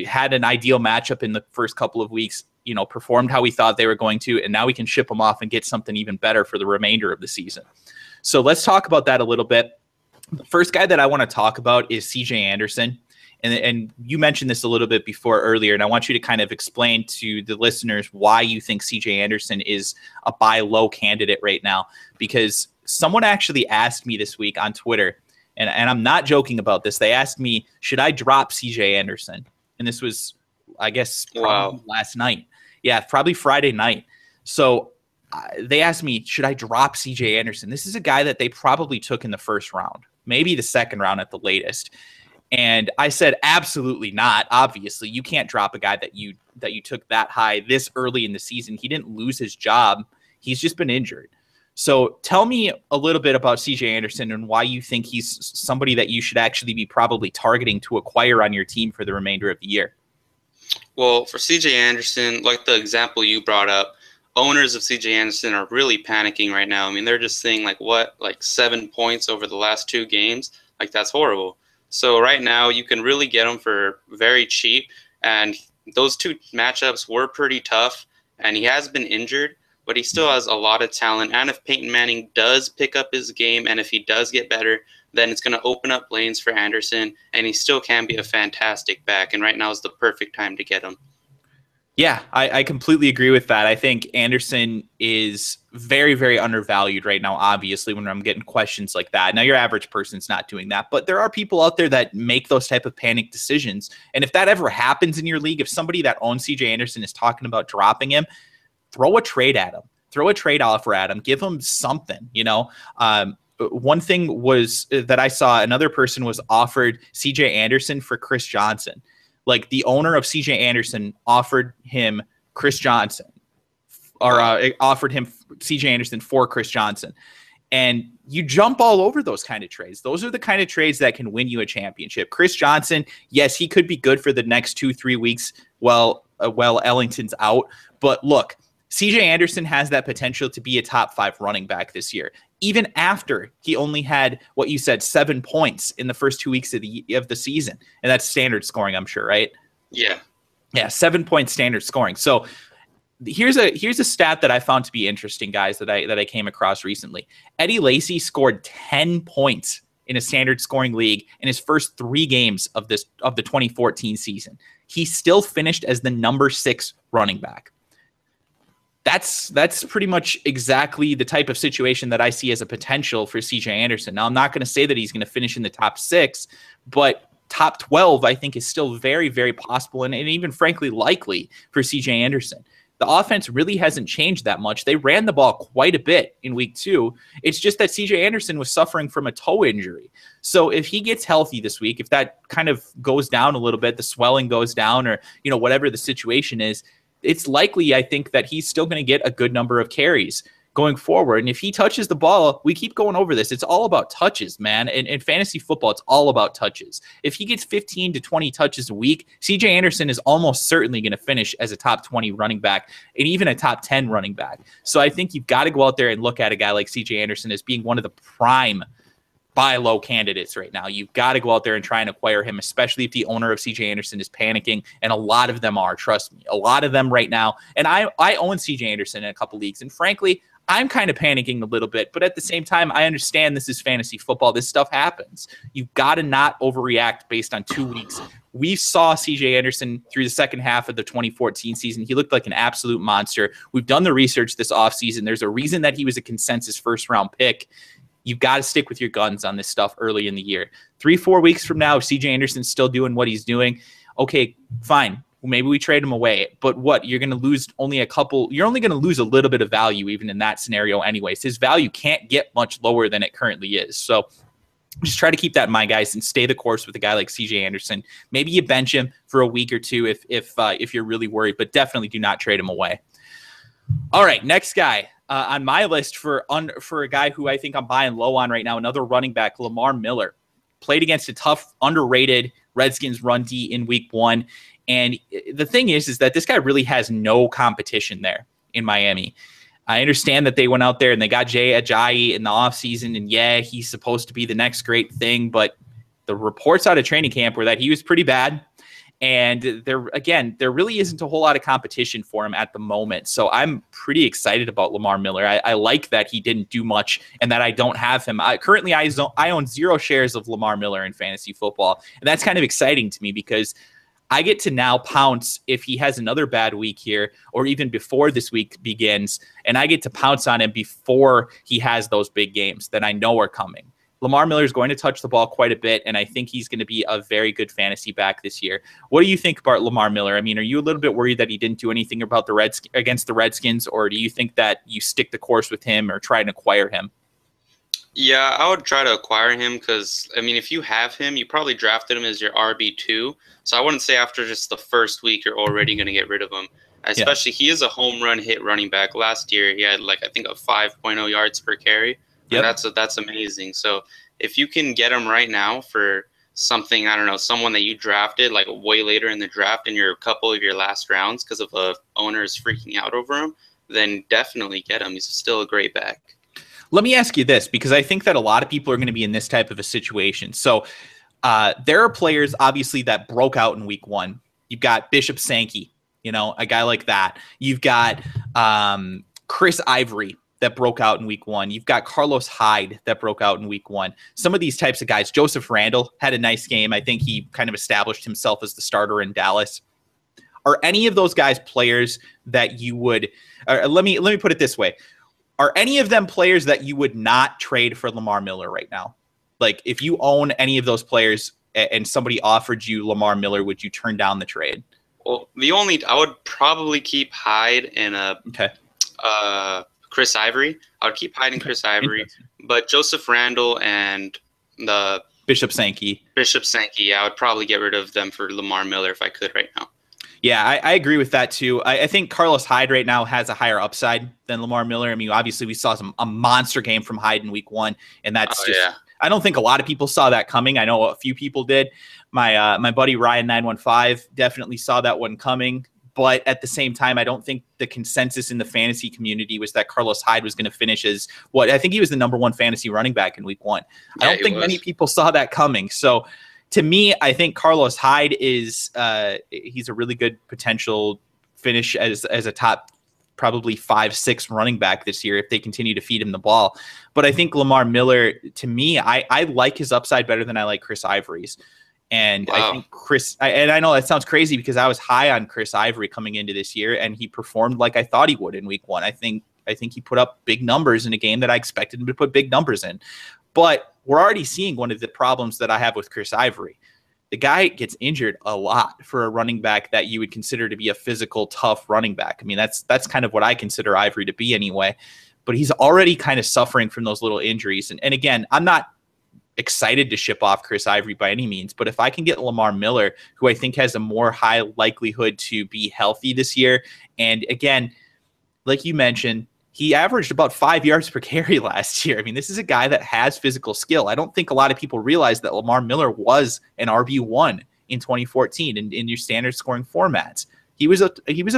had an ideal matchup in the first couple of weeks, performed how we thought they were going to, and now we can ship them off and get something even better for the remainder of the season. So let's talk about that a little bit. The first guy that I want to talk about is CJ Anderson. And you mentioned this a little bit before earlier, and I want you to kind of explain to the listeners why you think CJ Anderson is a buy low candidate right now, because someone actually asked me this week on Twitter, and I'm not joking about this. They asked me, should I drop CJ Anderson? And this was, I guess, probably last night. Yeah, probably Friday night. So they asked me, should I drop CJ Anderson? This is a guy that they probably took in the first round, maybe the second round at the latest. And I said, absolutely not. Obviously, you can't drop a guy that you took that high this early in the season. He didn't lose his job. He's just been injured. So tell me a little bit about CJ Anderson and why you think he's somebody that you should actually be probably targeting to acquire on your team for the remainder of the year. Well, for CJ Anderson, like the example you brought up, owners of CJ Anderson are really panicking right now. I mean, they're just saying like 7 points over the last 2 games. Like, that's horrible. So right now you can really get him for very cheap. And those 2 matchups were pretty tough, and he has been injured, but he still has a lot of talent. And if Peyton Manning does pick up his game, and if he does get better, then it's going to open up lanes for Anderson, and he still can be a fantastic back. And right now is the perfect time to get him. Yeah, I completely agree with that. I think Anderson is very, very undervalued right now, obviously, when I'm getting questions like that. Now, your average person's not doing that, but there are people out there that make those type of panic decisions. And if that ever happens in your league, if somebody that owns CJ Anderson is talking about dropping him, throw a trade at him. Throw a trade offer at him. Give him something, One thing was that I saw another person was offered CJ Anderson for Chris Johnson. Like, the owner of CJ Anderson offered him Chris Johnson, or offered him CJ Anderson for Chris Johnson. And you jump all over those kind of trades. Those are the kind of trades that can win you a championship. Chris Johnson, yes, he could be good for the next 2-3 weeks while Ellington's out. But look, CJ Anderson has that potential to be a top 5 running back this year, even after he only had, what you said, 7 points in the first 2 weeks of the season. And that's standard scoring, I'm sure, right? Yeah. Yeah, 7-point standard scoring. So here's a stat that I found to be interesting, guys, that I came across recently. Eddie Lacy scored 10 points in a standard scoring league in his first 3 games of the 2014 season. He still finished as the number 6 running back. That's pretty much exactly the type of situation that I see as a potential for CJ Anderson. Now, I'm not going to say that he's going to finish in the top 6, but top 12, I think, is still very, very possible and even, frankly, likely for CJ Anderson. The offense really hasn't changed that much. They ran the ball quite a bit in week 2. It's just that CJ Anderson was suffering from a toe injury. So if he gets healthy this week, if that kind of goes down a little bit, the swelling goes down, or whatever the situation is, it's likely, I think, that he's still going to get a good number of carries going forward. And if he touches the ball, we keep going over this. It's all about touches, man. And in fantasy football, it's all about touches. If he gets 15 to 20 touches a week, CJ Anderson is almost certainly going to finish as a top 20 running back and even a top 10 running back. So I think you've got to go out there and look at a guy like CJ Anderson as being one of the prime buy low candidates right now. You've got to go out there and try and acquire him, especially if the owner of CJ Anderson is panicking, and a lot of them are, trust me, a lot of them right now. And I own CJ Anderson in a couple leagues, and frankly, I'm kind of panicking a little bit, but at the same time, I understand this is fantasy football. This stuff happens. You've got to not overreact based on 2 weeks. We saw CJ Anderson through the second half of the 2014 season. He looked like an absolute monster. We've done the research this offseason. There's a reason that he was a consensus first-round pick. You've got to stick with your guns on this stuff early in the year. 3-4 weeks from now, if CJ Anderson's still doing what he's doing, okay, fine. Well, maybe we trade him away. But what? You're going to lose only a couple. You're only going to lose a little bit of value even in that scenario anyways. His value can't get much lower than it currently is. So just try to keep that in mind, guys, and stay the course with a guy like CJ Anderson. Maybe you bench him for a week or two if you're really worried, but definitely do not trade him away. All right, next guy on my list for a guy who I think I'm buying low on right now, another running back, Lamar Miller. Played against a tough, underrated Redskins run D in week 1. And the thing is that this guy really has no competition there in Miami. I understand that they went out there and they got Jay Ajayi in the offseason, and yeah, he's supposed to be the next great thing, but the reports out of training camp were that he was pretty bad. And there really isn't a whole lot of competition for him at the moment. So I'm pretty excited about Lamar Miller. I like that he didn't do much and that I don't have him. Currently, I own 0 shares of Lamar Miller in fantasy football. And that's kind of exciting to me because I get to now pounce if he has another bad week here or even before this week begins, and I get to pounce on him before he has those big games that I know are coming. Lamar Miller is going to touch the ball quite a bit, and I think he's going to be a very good fantasy back this year. What do you think about Lamar Miller? I mean, are you a little bit worried that he didn't do anything about against the Redskins, or do you think that you stick the course with him or try and acquire him? Yeah, I would try to acquire him because, I mean, if you have him, you probably drafted him as your RB2. So I wouldn't say after just the first week you're already going to get rid of him. Especially, he is a home run hit running back. Last year, he had, I think, a 5.0 yards per carry. Yep. And that's amazing. So if you can get him right now for something, I don't know, someone that you drafted, way later in the draft in a couple of your last rounds because of owners freaking out over him, then definitely get him. He's still a great back. Let me ask you this, because I think that a lot of people are going to be in this type of a situation. So there are players, obviously, that broke out in week 1. You've got Bishop Sankey, a guy like that. You've got Chris Ivory that broke out in week 1. You've got Carlos Hyde that broke out in week 1. Some of these types of guys, Joseph Randle had a nice game. I think he kind of established himself as the starter in Dallas. Are any of those guys players that you would let me put it this way. Are any of them players that you would not trade for Lamar Miller right now? Like, if you own any of those players and somebody offered you Lamar Miller, would you turn down the trade? Well, I would probably keep Hyde and Chris Ivory. I would keep Hyde and Chris Ivory, but Joseph Randle and the Bishop Sankey, I would probably get rid of them for Lamar Miller if I could right now. Yeah, I agree with that too. I think Carlos Hyde right now has a higher upside than Lamar Miller. I mean, obviously we saw a monster game from Hyde in week 1, and that's I don't think a lot of people saw that coming. I know a few people did. My buddy Ryan915 definitely saw that one coming. But at the same time, I don't think the consensus in the fantasy community was that Carlos Hyde was going to finish as I think he was the number 1 fantasy running back in week 1. I don't think many people saw that coming. So to me, I think Carlos Hyde is he's a really good potential finish as a top probably 5-6 running back this year if they continue to feed him the ball. But I think Lamar Miller, to me, I like his upside better than I like Chris Ivory's. And I think and I know that sounds crazy because I was high on Chris Ivory coming into this year, and he performed like I thought he would in week 1. I think he put up big numbers in a game that I expected him to put big numbers in. But we're already seeing one of the problems that I have with Chris Ivory. The guy gets injured a lot for a running back that you would consider to be a physical, tough running back. I mean, that's kind of what I consider Ivory to be anyway. But he's already kind of suffering from those little injuries. And again, I'm not excited to ship off Chris Ivory by any means, but if I can get Lamar Miller, who I think has a more high likelihood to be healthy this year, and again, like you mentioned, he averaged about 5 yards per carry last year. I mean, this is a guy that has physical skill. I don't think a lot of people realize that Lamar Miller was an RB1 in 2014 in your standard scoring formats. He was a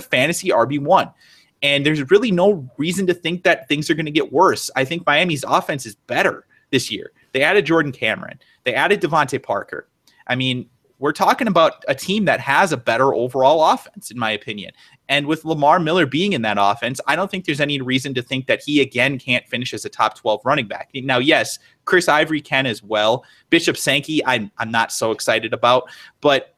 fantasy RB1. And there's really no reason to think that things are going to get worse. I think Miami's offense is better this year. They added Jordan Cameron. They added Devontae Parker. I mean, we're talking about a team that has a better overall offense, in my opinion. And with Lamar Miller being in that offense, I don't think there's any reason to think that he, again, can't finish as a top 12 running back. Now, yes, Chris Ivory can as well. Bishop Sankey, I'm not so excited about. But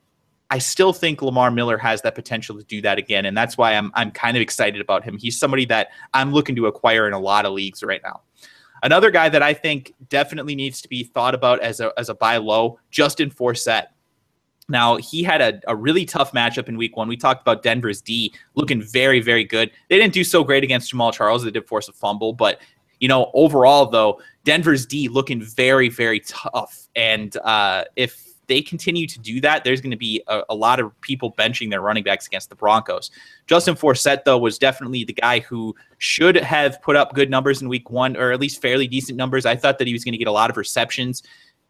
I still think Lamar Miller has that potential to do that again, and that's why I'm kind of excited about him. He's somebody that I'm looking to acquire in a lot of leagues right now. Another guy that I think definitely needs to be thought about as a buy low, Justin Forsett. Now, he had a really tough matchup in week 1. We talked about Denver's D looking very, very good. They didn't do so great against Jamal Charles. They did force a fumble. But, overall, though, Denver's D looking very, very tough. And if they continue to do that, there's going to be a lot of people benching their running backs against the Broncos. Justin Forsett, though, was definitely the guy who should have put up good numbers in week 1, or at least fairly decent numbers. I thought that he was going to get a lot of receptions.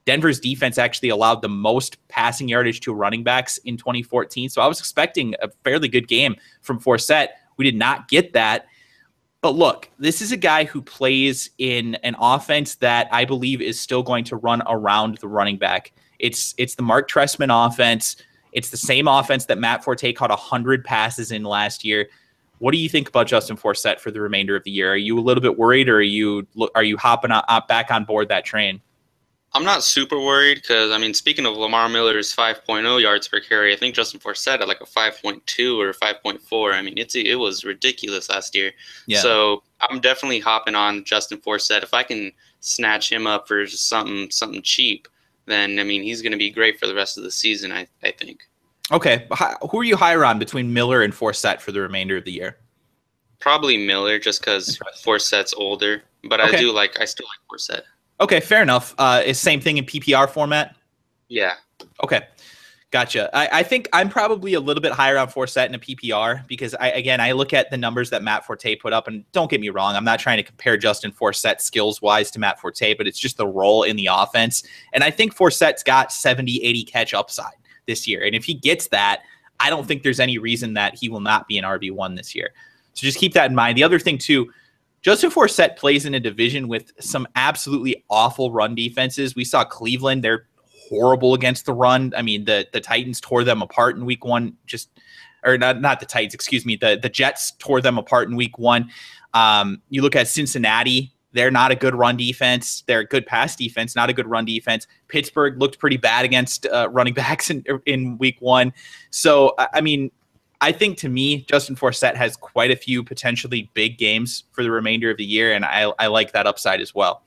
Denver's defense actually allowed the most passing yardage to running backs in 2014. So I was expecting a fairly good game from Forsett. We did not get that. But look, this is a guy who plays in an offense that I believe is still going to run around the running back. It's the Mark Trestman offense. It's the same offense that Matt Forte caught 100 passes in last year. What do you think about Justin Forsett for the remainder of the year? Are you a little bit worried, or are you hopping back on board that train? I'm not super worried because, speaking of Lamar Miller's 5.0 yards per carry, I think Justin Forsett had like a 5.2 or 5.4. It was ridiculous last year. Yeah. So I'm definitely hopping on Justin Forsett. If I can snatch him up for something cheap, then, he's going to be great for the rest of the season, I think. Okay. Who are you higher on between Miller and Forsett for the remainder of the year? Probably Miller, just because Forsett's older. But okay. I still like Forsett. Okay, fair enough. Is same thing in PPR format? Yeah. Okay, gotcha. I think I'm probably a little bit higher on Forsett in a PPR because, I look at the numbers that Matt Forte put up, and don't get me wrong, I'm not trying to compare Justin Forsett skills-wise to Matt Forte, but it's just the role in the offense. And I think Forsett's got 70, 80 catch upside this year. And if he gets that, I don't think there's any reason that he will not be an RB1 this year. So just keep that in mind. The other thing, too, Justin Forsett plays in a division with some absolutely awful run defenses. We saw Cleveland. They're horrible against the run. The Titans tore them apart in week 1. Not the Titans, excuse me. The Jets tore them apart in week 1. You look at Cincinnati. They're not a good run defense. They're a good pass defense, not a good run defense. Pittsburgh looked pretty bad against running backs in week 1. So, I think, to me, Justin Forsett has quite a few potentially big games for the remainder of the year, and I like that upside as well.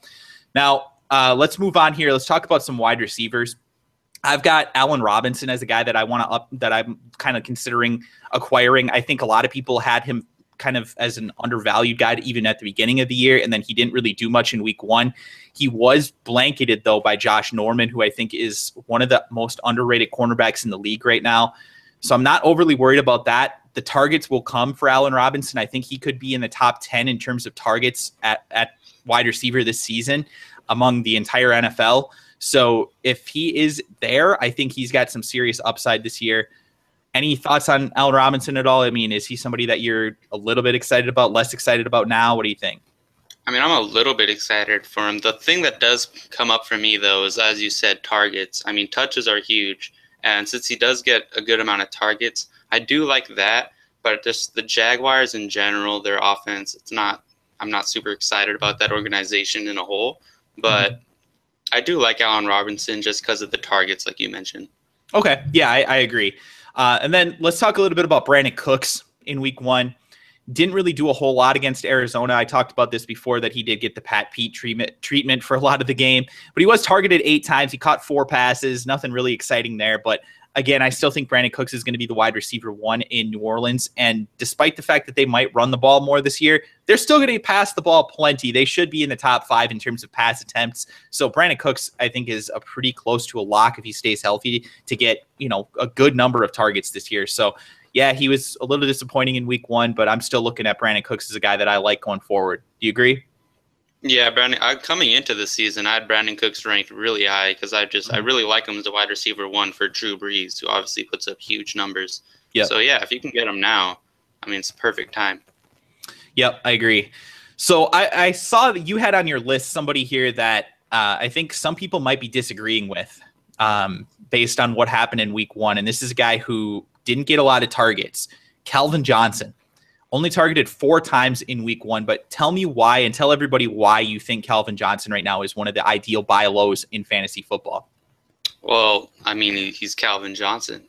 Now, let's move on here. Let's talk about some wide receivers. I've got Allen Robinson as a guy that I'm kind of considering acquiring. I think a lot of people had him kind of as an undervalued guy even at the beginning of the year, and then he didn't really do much in week 1. He was blanketed, though, by Josh Norman, who I think is one of the most underrated cornerbacks in the league right now. So I'm not overly worried about that. The targets will come for Allen Robinson. I think he could be in the top 10 in terms of targets at wide receiver this season among the entire NFL. So if he is there, I think he's got some serious upside this year. Any thoughts on Allen Robinson at all? Is he somebody that you're a little bit excited about, less excited about now? What do you think? I'm a little bit excited for him. The thing that does come up for me, though, is, as you said, targets. Touches are huge. And since he does get a good amount of targets, I do like that. But just the Jaguars in general, their offense, I'm not super excited about that organization in a whole. But I do like Allen Robinson just because of the targets, like you mentioned. Okay. Yeah, I agree. And then let's talk a little bit about Brandon Cooks in week 1. Didn't really do a whole lot against Arizona. I talked about this before, that he did get the Pat Pete treatment for a lot of the game. But he was targeted 8 times. He caught 4 passes. Nothing really exciting there. But again, I still think Brandon Cooks is going to be the wide receiver 1 in New Orleans. And despite the fact that they might run the ball more this year, they're still going to pass the ball plenty. They should be in the top 5 in terms of pass attempts. So Brandon Cooks, I think, is a pretty close to a lock if he stays healthy to get, a good number of targets this year. So yeah, he was a little disappointing in week 1, but I'm still looking at Brandon Cooks as a guy that I like going forward. Do you agree? Yeah, Brandon. Coming into the season, I had Brandon Cooks ranked really high because I really like him as a wide receiver 1 for Drew Brees, who obviously puts up huge numbers. Yep. So yeah, if you can get him now, it's the perfect time. Yep, I agree. So I saw that you had on your list somebody here that I think some people might be disagreeing with based on what happened in week 1, and this is a guy who didn't get a lot of targets. Calvin Johnson only targeted 4 times in week 1, but tell me why, and tell everybody why you think Calvin Johnson right now is one of the ideal buy lows in fantasy football. Well, he's Calvin Johnson.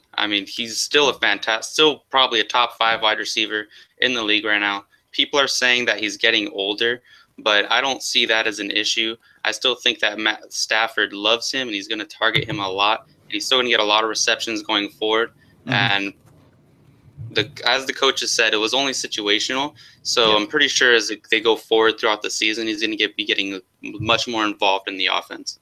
He's still still probably a top 5 wide receiver in the league right now. People are saying that he's getting older, but I don't see that as an issue. I still think that Matt Stafford loves him and he's going to target him a lot. he's still going to get a lot of receptions going forward. And as the coaches said, it was only situational. So I'm pretty sure as they go forward throughout the season, he's going to be getting much more involved in the offense.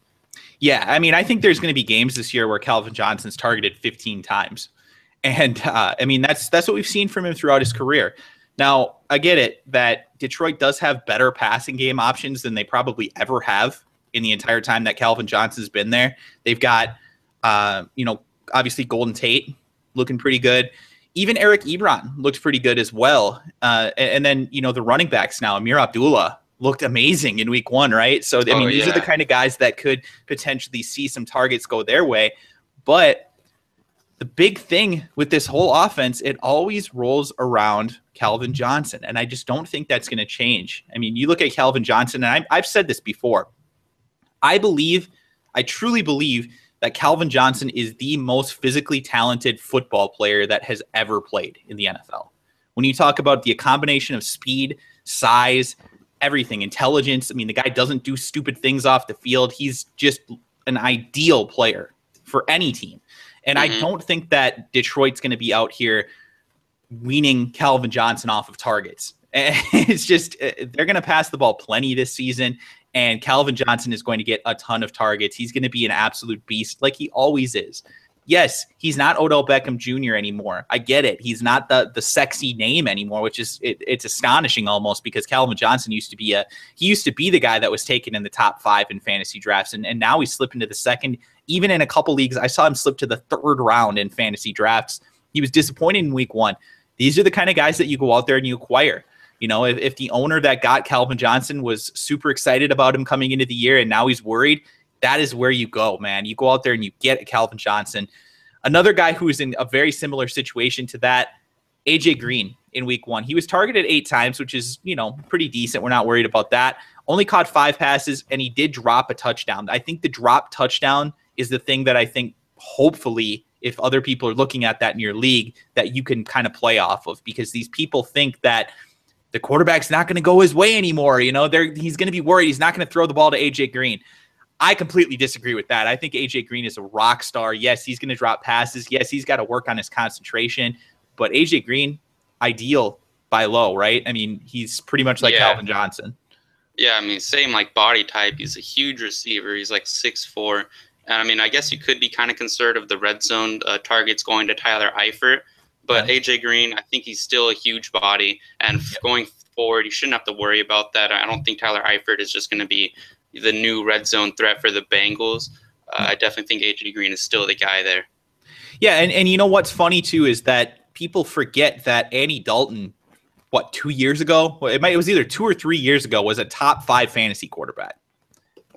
Yeah, I mean, I think there's going to be games this year where Calvin Johnson's targeted 15 times. And, I mean, that's what we've seen from him throughout his career. Now, I get it that Detroit does have better passing game options than they probably ever have in the entire time that Calvin Johnson's been there. They've got, obviously Golden Tate looking pretty good. Even Eric Ebron looked pretty good as well. And then, the running backs now, Amir Abdullah looked amazing in week 1, right? So, I mean, these are the kind of guys that could potentially see some targets go their way. But the big thing with this whole offense, it always rolls around Calvin Johnson. And I just don't think that's going to change. I mean, you look at Calvin Johnson, and I've said this before. I truly believe that Calvin Johnson is the most physically talented football player that has ever played in the NFL. When you talk about the combination of speed, size, everything, intelligence, I mean, the guy doesn't do stupid things off the field. He's just an ideal player for any team. And I don't think that Detroit's going to be out here weaning Calvin Johnson off of targets. It's just, they're going to pass the ball plenty this season, and Calvin Johnson is going to get a ton of targets. He's going to be an absolute beast like he always is. Yes, he's not Odell Beckham Jr. anymore. I get it. He's not the sexy name anymore, which is it's astonishing almost, because Calvin Johnson used to be the guy that was taken in the top 5 in fantasy drafts, and now he's slipping to the second. Even in a couple leagues, I saw him slip to the 3rd round in fantasy drafts. He was disappointed in week 1. These are the kind of guys that you go out there and you acquire. If the owner that got Calvin Johnson was super excited about him coming into the year and now he's worried, that is where you go, man. You go out there and you get Calvin Johnson. Another guy who is in a very similar situation to that, AJ Green in week 1. He was targeted 8 times, which is, pretty decent. We're not worried about that. Only caught 5 passes, and he did drop a touchdown. I think the drop touchdown is the thing that I think, hopefully, if other people are looking at that in your league, that you can kind of play off of, because these people think that the quarterback's not going to go his way anymore. He's going to be worried. He's not going to throw the ball to AJ Green. I completely disagree with that. I think AJ Green is a rock star. Yes, he's going to drop passes. Yes, he's got to work on his concentration. But AJ Green, ideal by low, right? I mean, he's pretty much like Calvin Johnson. Yeah, I mean, same like body type. He's a huge receiver. He's like 6'4". And I mean, I guess you could be kind of concerned of the red zone targets going to Tyler Eifert. But AJ Green, I think he's still a huge body. And going forward, you shouldn't have to worry about that. I don't think Tyler Eifert is just going to be the new red zone threat for the Bengals. I definitely think AJ Green is still the guy there. Yeah, and you know what's funny too is that people forget that Andy Dalton, 2 years ago? Well, it was either 2 or 3 years ago, was a top 5 fantasy quarterback.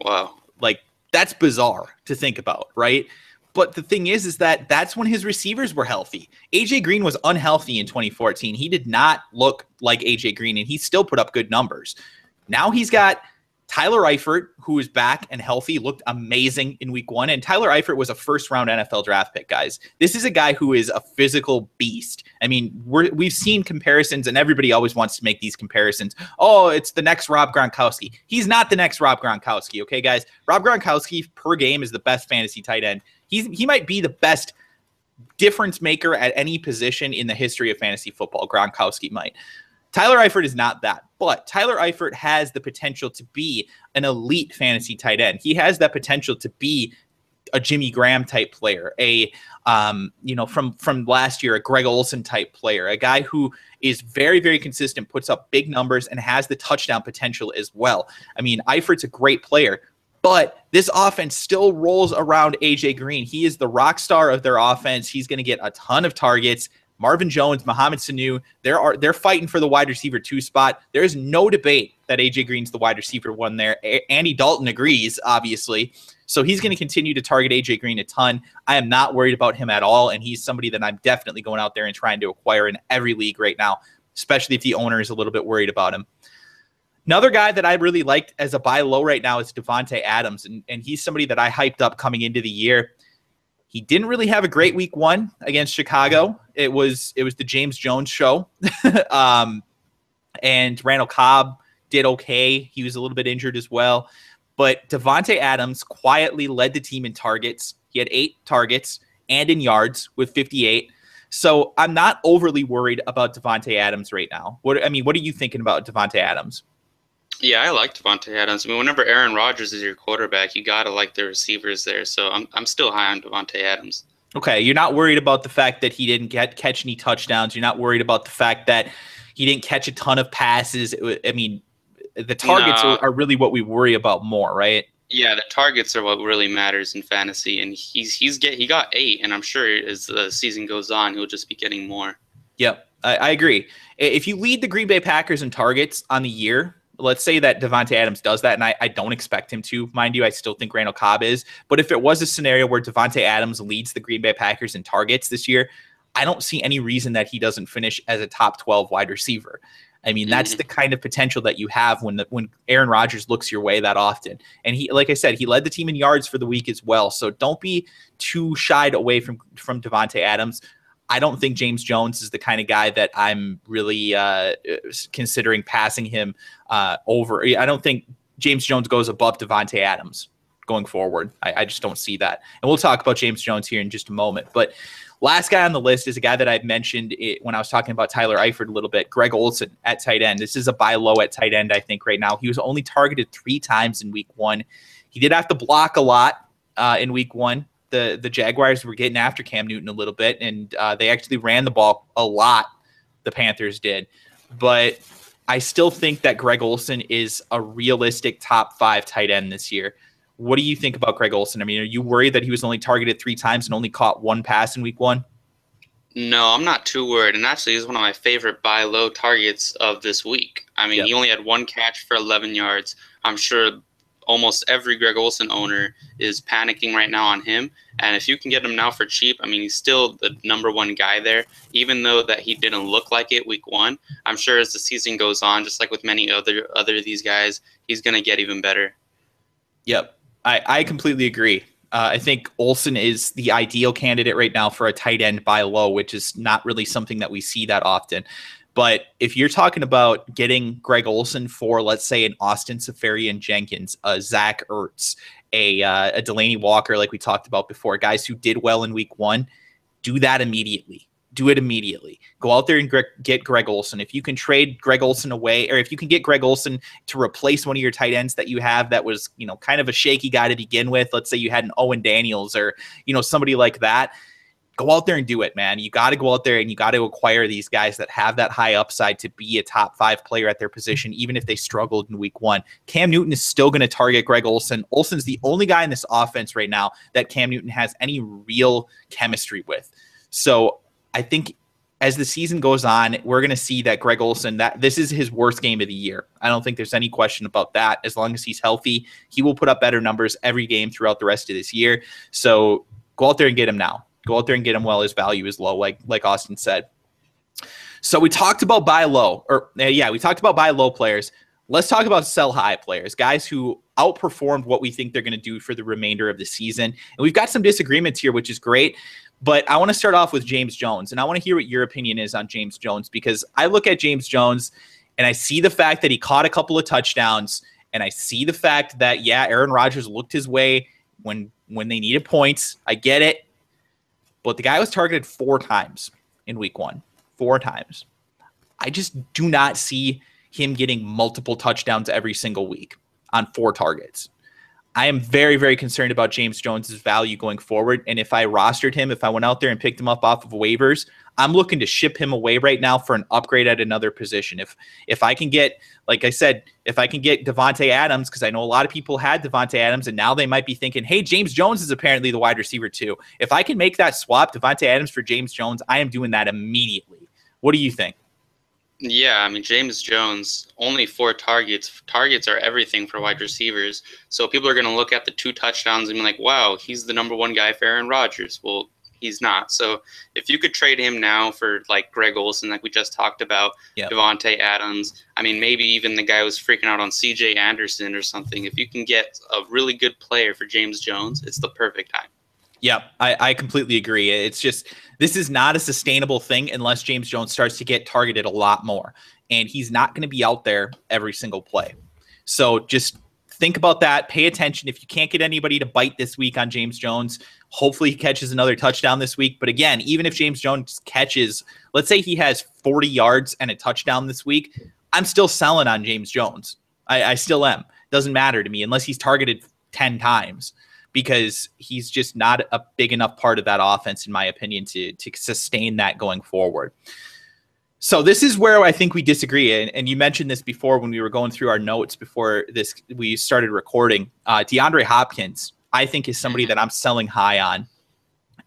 Wow. Like, that's bizarre to think about, right? But the thing is that that's when his receivers were healthy. AJ Green was unhealthy in 2014. He did not look like AJ Green, and he still put up good numbers. Now he's got Tyler Eifert, who is back and healthy, looked amazing in week 1. And Tyler Eifert was a first-round NFL draft pick, guys. This is a guy who is a physical beast. I mean, we've seen comparisons, and everybody always wants to make these comparisons. Oh, it's the next Rob Gronkowski. He's not the next Rob Gronkowski, okay, guys? Rob Gronkowski per game is the best fantasy tight end. He might be the best difference maker at any position in the history of fantasy football. Gronkowski might. Tyler Eifert is not that, but Tyler Eifert has the potential to be an elite fantasy tight end. He has that potential to be a Jimmy Graham type player, from last year, a Greg Olsen type player, a guy who is very, very consistent, puts up big numbers, and has the touchdown potential as well. I mean, Eifert's a great player, but this offense still rolls around AJ Green. He is the rock star of their offense. He's going to get a ton of targets. Marvin Jones, Mohamed Sanu, they're fighting for the wide receiver 2 spot. There is no debate that AJ Green's the wide receiver 1 there. Andy Dalton agrees, obviously. So he's going to continue to target AJ Green a ton. I am not worried about him at all, and he's somebody that I'm definitely going out there and trying to acquire in every league right now, especially if the owner is a little bit worried about him. Another guy that I really liked as a buy low right now is Davante Adams, and he's somebody that I hyped up coming into the year. He didn't really have a great week 1 against Chicago. It was the James Jones show. And Randall Cobb did okay. He was a little bit injured as well. But Davante Adams quietly led the team in targets. He He had 8 targets and in yards with 58. So I'm not overly worried about Davante Adams right now. What are you thinking about Davante Adams? Yeah, I like Davante Adams. I mean, whenever Aaron Rodgers is your quarterback, you gotta like the receivers there. So I'm still high on Davante Adams. Okay, you're not worried about the fact that he didn't catch any touchdowns. You're not worried about the fact that he didn't catch a ton of passes. I mean, the targets are really what we worry about more, right? Yeah, the targets are what really matters in fantasy, and he got 8, and I'm sure as the season goes on, he'll just be getting more. Yep, I agree. If you lead the Green Bay Packers in targets on the year, let's say that Davante Adams does that, and I don't expect him to, mind you. I still think Randall Cobb is. But if it was a scenario where Davante Adams leads the Green Bay Packers in targets this year, I don't see any reason that he doesn't finish as a top 12 wide receiver. I mean, that's the kind of potential that you have when Aaron Rodgers looks your way that often. And he, like I said, he led the team in yards for the week as well. So don't be too shied away from Davante Adams. I don't think James Jones is the kind of guy that I'm really considering passing him over. I don't think James Jones goes above Davante Adams going forward. I just don't see that. And we'll talk about James Jones here in just a moment. But last guy on the list is a guy that I mentioned when I was talking about Tyler Eifert a little bit, Greg Olsen at tight end. This is a buy low at tight end, I think, right now. He was only targeted 3 times in week 1. He did have to block a lot in week 1. The Jaguars were getting after Cam Newton a little bit, and they actually ran the ball a lot, the Panthers did. But I still think that Greg Olsen is a realistic top 5 tight end this year. What do you think about Greg Olsen? I mean, are you worried that he was only targeted 3 times and only caught 1 pass in week 1? No, I'm not too worried. And actually, he's one of my favorite buy low targets of this week. I mean, He only had 1 catch for 11 yards. I'm sure almost every Greg Olsen owner is panicking right now on him. And if you can get him now for cheap, I mean, he's still the number 1 guy there, even though that he didn't look like it week 1. I'm sure as the season goes on, just like with many other of these guys, he's going to get even better. Yep. I completely agree. I think Olsen is the ideal candidate right now for a tight end buy low, which is not really something that we see that often. But if you're talking about getting Greg Olsen for, let's say, an Austin Seferian-Jenkins, a Zach Ertz, a Delaney Walker, like we talked about before, guys who did well in week 1, do that immediately. Do it immediately. Go out there and get Greg Olsen. If you can trade Greg Olsen away, or if you can get Greg Olsen to replace one of your tight ends that you have that was, kind of a shaky guy to begin with, let's say you had an Owen Daniels or, somebody like that, go out there and do it, man. You got to go out there and you got to acquire these guys that have that high upside to be a top 5 player at their position, even if they struggled in week 1. Cam Newton is still going to target Greg Olsen. Olsen's the only guy in this offense right now that Cam Newton has any real chemistry with. So I think as the season goes on, we're going to see that Greg Olsen, that this is his worst game of the year. I don't think there's any question about that. As long as he's healthy, he will put up better numbers every game throughout the rest of this year. So go out there and get him now. Go out there and get him while his value is low, like Austin said. So we talked about buy low, we talked about buy low players. Let's talk about sell high players, guys who outperformed what we think they're going to do for the remainder of the season. And we've got some disagreements here, which is great. But I want to start off with James Jones, and I want to hear what your opinion is on James Jones, because I look at James Jones and I see the fact that he caught a couple of touchdowns, and I see the fact that, Aaron Rodgers looked his way when they needed points. I get it. But the guy was targeted 4 times in week 1. 4 times. I just do not see him getting multiple touchdowns every single week on 4 targets. I am very, very concerned about James Jones's value going forward. And if I rostered him, if I went out there and picked him up off of waivers, I'm looking to ship him away right now for an upgrade at another position. If I can get, like I said, if I can get Davante Adams, because I know a lot of people had Davante Adams, and now they might be thinking, hey, James Jones is apparently the wide receiver too. If I can make that swap, Davante Adams for James Jones, I am doing that immediately. What do you think? Yeah, I mean, James Jones, only 4 targets. Targets are everything for wide receivers. So people are going to look at the 2 touchdowns and be like, wow, he's the number 1 guy for Aaron Rodgers. Well, he's not. So if you could trade him now for like Greg Olsen, like we just talked about, Davante Adams, I mean, maybe even the guy who's freaking out on CJ Anderson or something. If you can get a really good player for James Jones, it's the perfect time. Yeah, I completely agree. It's just, this is not a sustainable thing unless James Jones starts to get targeted a lot more. And he's not going to be out there every single play. So just think about that. Pay attention. If you can't get anybody to bite this week on James Jones, Hopefully he catches another touchdown this week. But again, even if James Jones catches, let's say he has 40 yards and a touchdown this week, I'm still selling on James Jones. I still am. Doesn't matter to me unless he's targeted 10 times, because he's just not a big enough part of that offense, in my opinion, to sustain that going forward. So this is where I think we disagree. And you mentioned this before when we were going through our notes before we started recording. DeAndre Hopkins, I think, is somebody that I'm selling high on.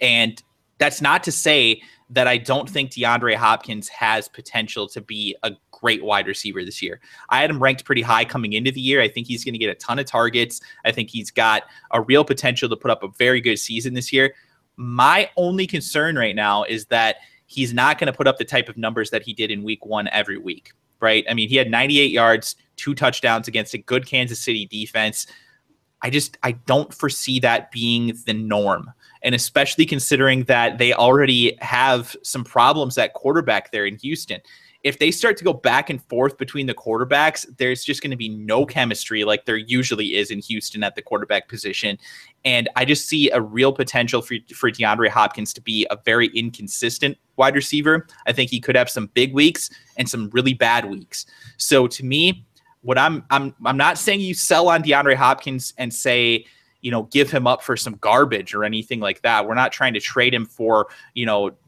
And that's not to say that I don't think DeAndre Hopkins has potential to be a great wide receiver this year. I had him ranked pretty high coming into the year. I think he's going to get a ton of targets. I think he's got a real potential to put up a very good season this year. My only concern right now is that he's not going to put up the type of numbers that he did in week 1 every week, right? I mean, he had 98 yards, 2 touchdowns against a good Kansas City defense. I don't foresee that being the norm. And especially considering that they already have some problems at quarterback there in Houston. If they start to go back and forth between the quarterbacks, there's just going to be no chemistry like there usually is in Houston at the quarterback position. And I just see a real potential for DeAndre Hopkins to be a very inconsistent wide receiver. I think he could have some big weeks and some really bad weeks. So to me, what I'm not saying you sell on DeAndre Hopkins and say, give him up for some garbage or anything like that. We're not trying to trade him for,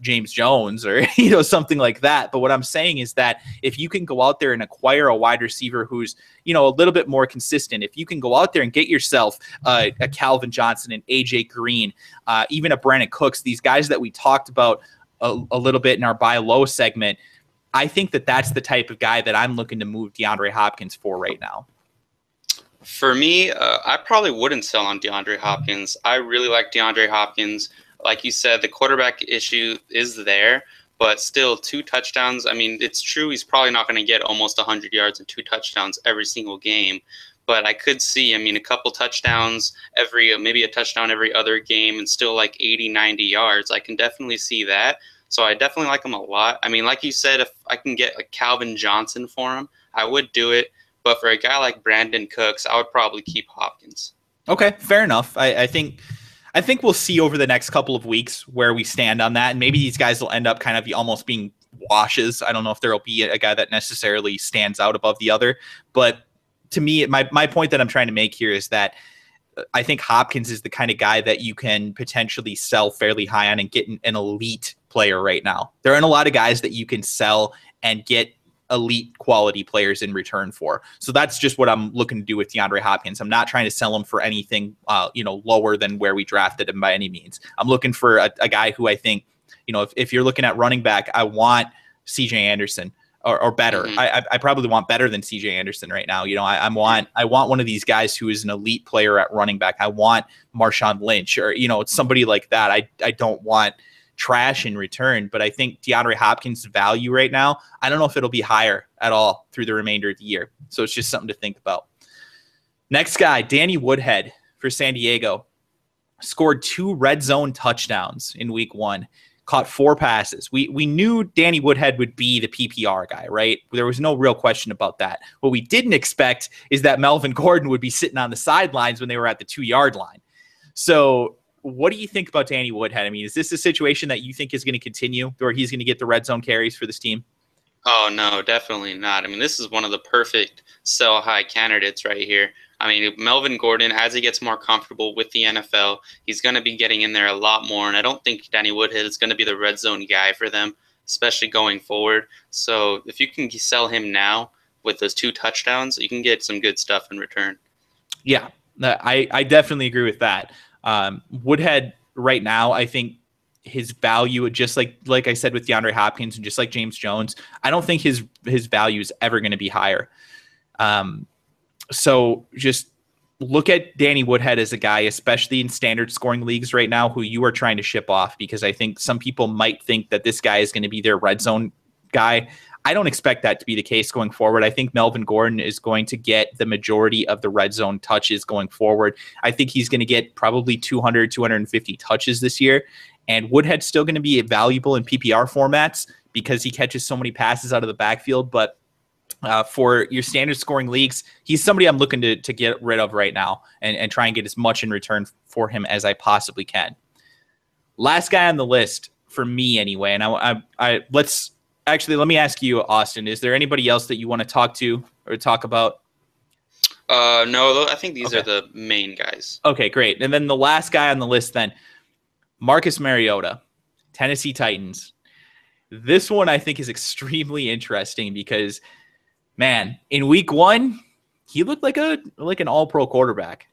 James Jones or, something like that. But what I'm saying is that if you can go out there and acquire a wide receiver who's, a little bit more consistent, if you can go out there and get yourself a Calvin Johnson, an AJ Green, even a Brandon Cooks, these guys that we talked about a little bit in our buy low segment, I think that that's the type of guy that I'm looking to move DeAndre Hopkins for right now. For me, I probably wouldn't sell on DeAndre Hopkins. I really like DeAndre Hopkins. Like you said, the quarterback issue is there, but still 2 touchdowns. I mean, it's true he's probably not going to get almost 100 yards and 2 touchdowns every single game, but I could see, a couple touchdowns maybe a touchdown every other game and still like 80, 90 yards. I can definitely see that. So I definitely like him a lot. I mean, like you said, if I can get like Calvin Johnson for him, I would do it. But for a guy like Brandon Cooks, I would probably keep Hopkins. Okay, fair enough. I think we'll see over the next couple of weeks where we stand on that. And maybe these guys will end up kind of almost being washes. I don't know if there will be a guy that necessarily stands out above the other. But to me, my point that I'm trying to make here is that I think Hopkins is the kind of guy that you can potentially sell fairly high on and get an elite player right now. There aren't a lot of guys that you can sell and get elite quality players in return for. So that's just what I'm looking to do with DeAndre Hopkins. I'm not trying to sell him for anything, lower than where we drafted him by any means. I'm looking for a guy who I think, if you're looking at running back, I want CJ Anderson or better. Mm-hmm. I probably want better than CJ Anderson right now. I want one of these guys who is an elite player at running back. I want Marshawn Lynch or, somebody like that. I don't want trash in return, but I think DeAndre Hopkins' value right now, I don't know if it'll be higher at all through the remainder of the year. So it's just something to think about. Next guy, Danny Woodhead for San Diego, scored 2 red zone touchdowns in week 1, caught 4 passes. We knew Danny Woodhead would be the PPR guy, right? There was no real question about that. What we didn't expect is that Melvin Gordon would be sitting on the sidelines when they were at the 2-yard line. So what do you think about Danny Woodhead? I mean, is this a situation that you think is going to continue where he's going to get the red zone carries for this team? Oh, no, definitely not. I mean, this is one of the perfect sell high candidates right here. I mean, Melvin Gordon, as he gets more comfortable with the NFL, he's going to be getting in there a lot more. And I don't think Danny Woodhead is going to be the red zone guy for them, especially going forward. So if you can sell him now with those 2 touchdowns, you can get some good stuff in return. Yeah, I definitely agree with that. Woodhead right now, I think his value, just like I said with DeAndre Hopkins and just like James Jones, I don't think his value is ever going to be higher. So just look at Danny Woodhead as a guy, especially in standard scoring leagues right now, who you are trying to ship off, because I think some people might think that this guy is going to be their red zone guy. I don't expect that to be the case going forward. I think Melvin Gordon is going to get the majority of the red zone touches going forward. I think he's going to get probably 200, 250 touches this year. And Woodhead's still going to be valuable in PPR formats because he catches so many passes out of the backfield. But for your standard scoring leagues, he's somebody I'm looking to get rid of right now and try and get as much in return for him as I possibly can. Last guy on the list for me anyway, and let me ask you, Austin, is there anybody else that you want to talk to or talk about? No, I think these are the main guys. Okay, great. And then the last guy on the list then, Marcus Mariota, Tennessee Titans. This one I think is extremely interesting because, man, in week 1, he looked like an all-pro quarterback.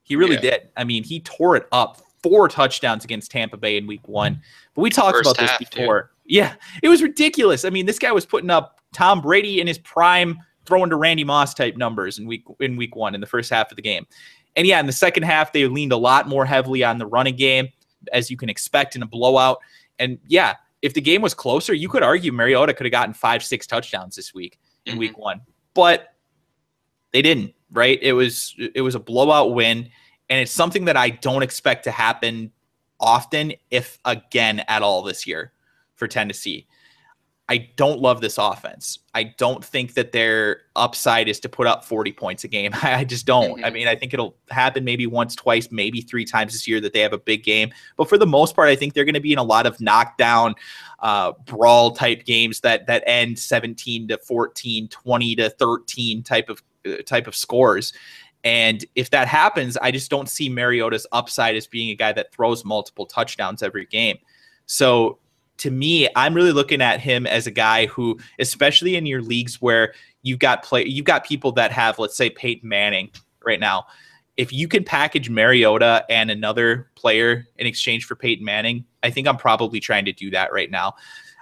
He really did. I mean, he tore it up. 4 touchdowns against Tampa Bay in week 1. But we talked about this before. Too. Yeah, it was ridiculous. I mean, this guy was putting up Tom Brady in his prime, throwing to Randy Moss type numbers in week 1 in the first half of the game. And yeah, in the second half, they leaned a lot more heavily on the running game, as you can expect in a blowout. And yeah, if the game was closer, you could argue Mariota could have gotten 5-6 touchdowns this week in week 1. But they didn't, right? It was a blowout win. And it's something that I don't expect to happen often, if again at all this year for Tennessee. I don't love this offense. I don't think that their upside is to put up 40 points a game. I just don't. I mean, I think it'll happen maybe once, twice, maybe 3 times this year that they have a big game. But for the most part, I think they're going to be in a lot of knockdown, brawl type games that end 17-14, 20-13 type of scores. And if that happens, I just don't see Mariota's upside as being a guy that throws multiple touchdowns every game. So to me, I'm really looking at him as a guy who, especially in your leagues where you've got people that have, let's say, Peyton Manning right now. If you can package Mariota and another player in exchange for Peyton Manning, I think I'm probably trying to do that right now.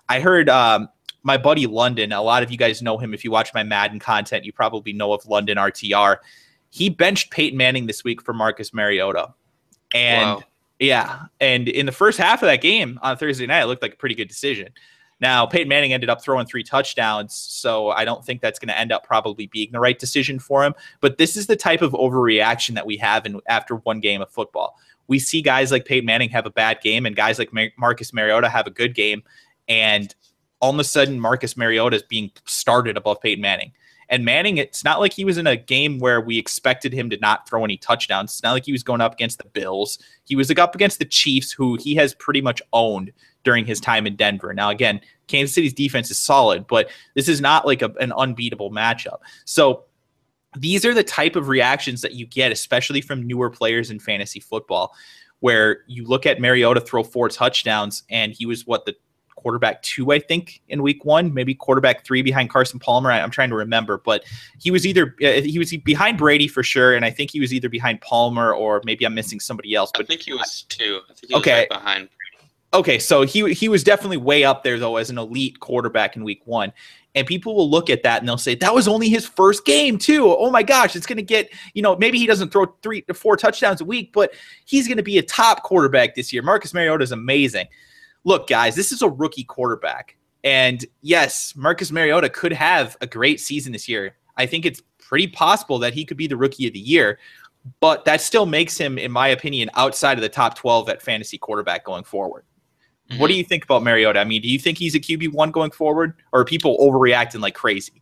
I heard my buddy London, a lot of you guys know him. If you watch my Madden content, you probably know of London RTR. He benched Peyton Manning this week for Marcus Mariota. And wow. Yeah, and in the first half of that game on Thursday night, it looked like a pretty good decision. Now, Peyton Manning ended up throwing 3 touchdowns, so I don't think that's going to end up probably being the right decision for him. But this is the type of overreaction that we have after one game of football. We see guys like Peyton Manning have a bad game and guys like Marcus Mariota have a good game, and all of a sudden Marcus Mariota is being started above Peyton Manning. And Manning, it's not like he was in a game where we expected him to not throw any touchdowns. It's not like he was going up against the Bills. He was up against the Chiefs, who he has pretty much owned during his time in Denver. Now, again, Kansas City's defense is solid, but this is not like an unbeatable matchup. So these are the type of reactions that you get, especially from newer players in fantasy football, where you look at Mariota throw 4 touchdowns, and he was the quarterback 2, I think, in week 1, maybe quarterback 3 behind Carson Palmer. I'm trying to remember, but he was behind Brady for sure, and I think he was either behind Palmer or maybe I'm missing somebody else. But I think he was 2. I think he was right behind Brady. Okay, so he was definitely way up there though as an elite quarterback in week 1. And people will look at that and they'll say, that was only his first game too. Oh my gosh, it's going to get, maybe he doesn't throw 3 to 4 touchdowns a week, but he's going to be a top quarterback this year. Marcus Mariota is amazing. Look, guys, this is a rookie quarterback. And yes, Marcus Mariota could have a great season this year. I think it's pretty possible that he could be the rookie of the year, but that still makes him, in my opinion, outside of the top 12 at fantasy quarterback going forward. Mm-hmm. What do you think about Mariota? I mean, do you think he's a QB1 going forward, or are people overreacting like crazy?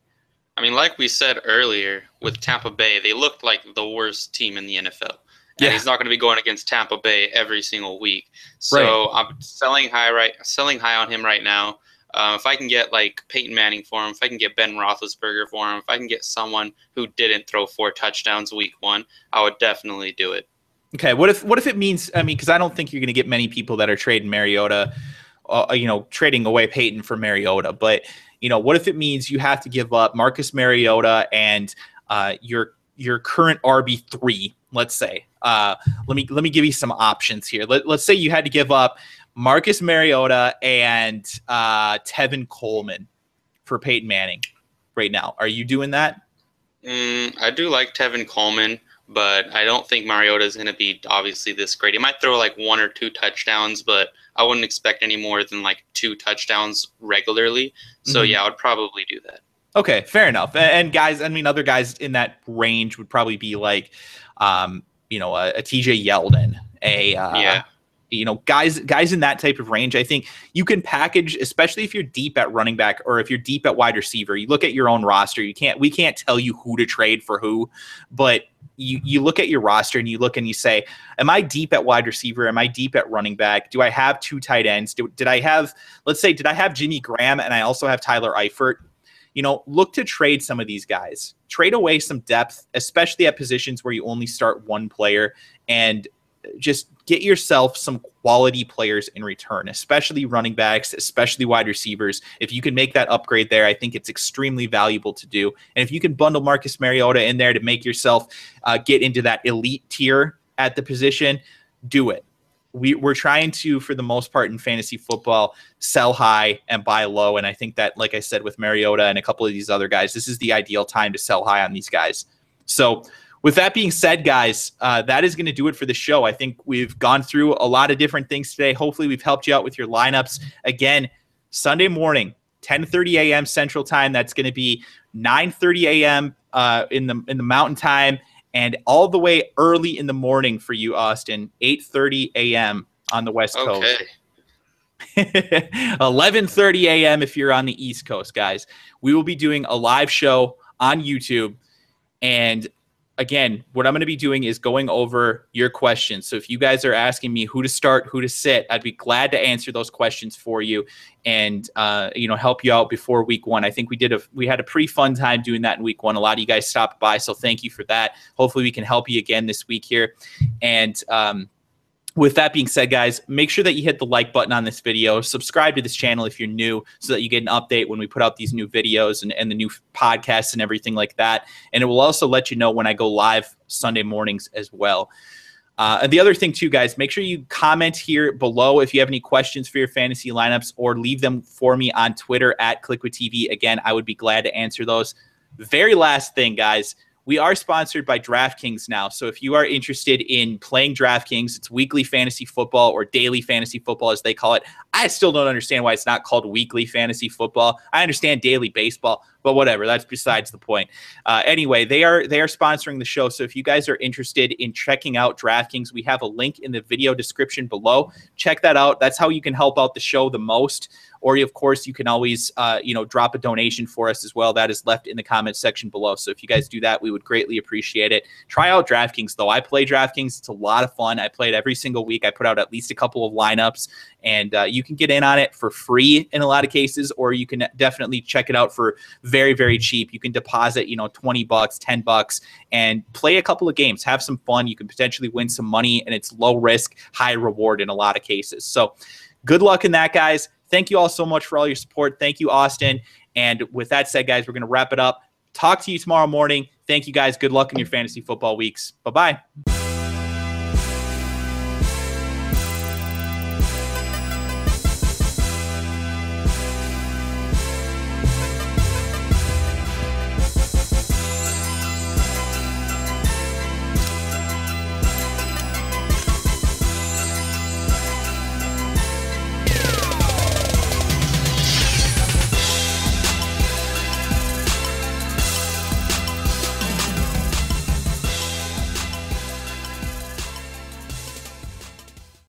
I mean, like we said earlier with Tampa Bay, they looked like the worst team in the NFL. And he's not going to be going against Tampa Bay every single week. So I'm selling high on him right now. If I can get like Peyton Manning for him, if I can get Ben Roethlisberger for him, if I can get someone who didn't throw 4 touchdowns week 1, I would definitely do it. Okay, what if it means? I mean, because I don't think you're going to get many people that are trading Mariota, trading away Peyton for Mariota. But what if it means you have to give up Marcus Mariota and your current RB3? Let's say. Let me give you some options here. Let's say you had to give up Marcus Mariota and Tevin Coleman for Peyton Manning right now. Are you doing that? I do like Tevin Coleman, but I don't think Mariota is going to be obviously this great. He might throw like 1 or 2 touchdowns, but I wouldn't expect any more than like 2 touchdowns regularly. So yeah, I would probably do that. Okay, fair enough. And guys, I mean, other guys in that range would probably be like, a TJ Yeldon, guys in that type of range. I think you can package, especially if you're deep at running back or if you're deep at wide receiver. You look at your own roster. We can't tell you who to trade for who, but you look at your roster and you look and you say, am I deep at wide receiver? Am I deep at running back? Do I have 2 tight ends? Did I have Jimmy Graham and I also have Tyler Eifert? Look to trade some of these guys. Trade away some depth, especially at positions where you only start one player, and just get yourself some quality players in return, especially running backs, especially wide receivers. If you can make that upgrade there, I think it's extremely valuable to do. And if you can bundle Marcus Mariota in there to make yourself get into that elite tier at the position, do it. We're trying to, for the most part in fantasy football, sell high and buy low. And I think that, like I said, with Mariota and a couple of these other guys, this is the ideal time to sell high on these guys. So with that being said, guys, that is going to do it for the show. I think we've gone through a lot of different things today. Hopefully we've helped you out with your lineups. Again, Sunday morning, 10:30 a.m. Central Time. That's going to be 9:30 a.m. In the Mountain Time, and all the way early in the morning for you, Austin, 8:30 a.m. on the West Coast. 11:30 a.m. if you're on the East Coast, guys. We will be doing a live show on YouTube, and again, what I'm going to be doing is going over your questions. So if you guys are asking me who to start, who to sit, I'd be glad to answer those questions for you and help you out before week 1. I think we had a pretty fun time doing that in week 1. A lot of you guys stopped by, so thank you for that. Hopefully we can help you again this week here. And with that being said, guys, make sure that you hit the like button on this video. Subscribe to this channel if you're new so that you get an update when we put out these new videos and the new podcasts and everything like that. And it will also let you know when I go live Sunday mornings as well. And the other thing too, guys, make sure you comment here below if you have any questions for your fantasy lineups, or leave them for me on Twitter at Kliquid TV. Again, I would be glad to answer those. Very last thing, guys. We are sponsored by DraftKings now. So if you are interested in playing DraftKings, it's weekly fantasy football, or daily fantasy football as they call it. I still don't understand why it's not called weekly fantasy football. I understand daily baseball, but whatever. That's besides the point. Anyway, they are sponsoring the show. So if you guys are interested in checking out DraftKings, we have a link in the video description below. Check that out. That's how you can help out the show the most. Or, of course, you can always, drop a donation for us as well. That is left in the comments section below. So if you guys do that, we would greatly appreciate it. Try out DraftKings, though. I play DraftKings. It's a lot of fun. I play it every single week. I put out at least a couple of lineups, and you can get in on it for free in a lot of cases, or you can definitely check it out for very, very cheap. You can deposit, $20, $10, and play a couple of games. Have some fun. You can potentially win some money, and it's low risk, high reward in a lot of cases. So good luck in that, guys. Thank you all so much for all your support. Thank you, Austin. And with that said, guys, we're going to wrap it up. Talk to you tomorrow morning. Thank you, guys. Good luck in your fantasy football weeks. Bye-bye.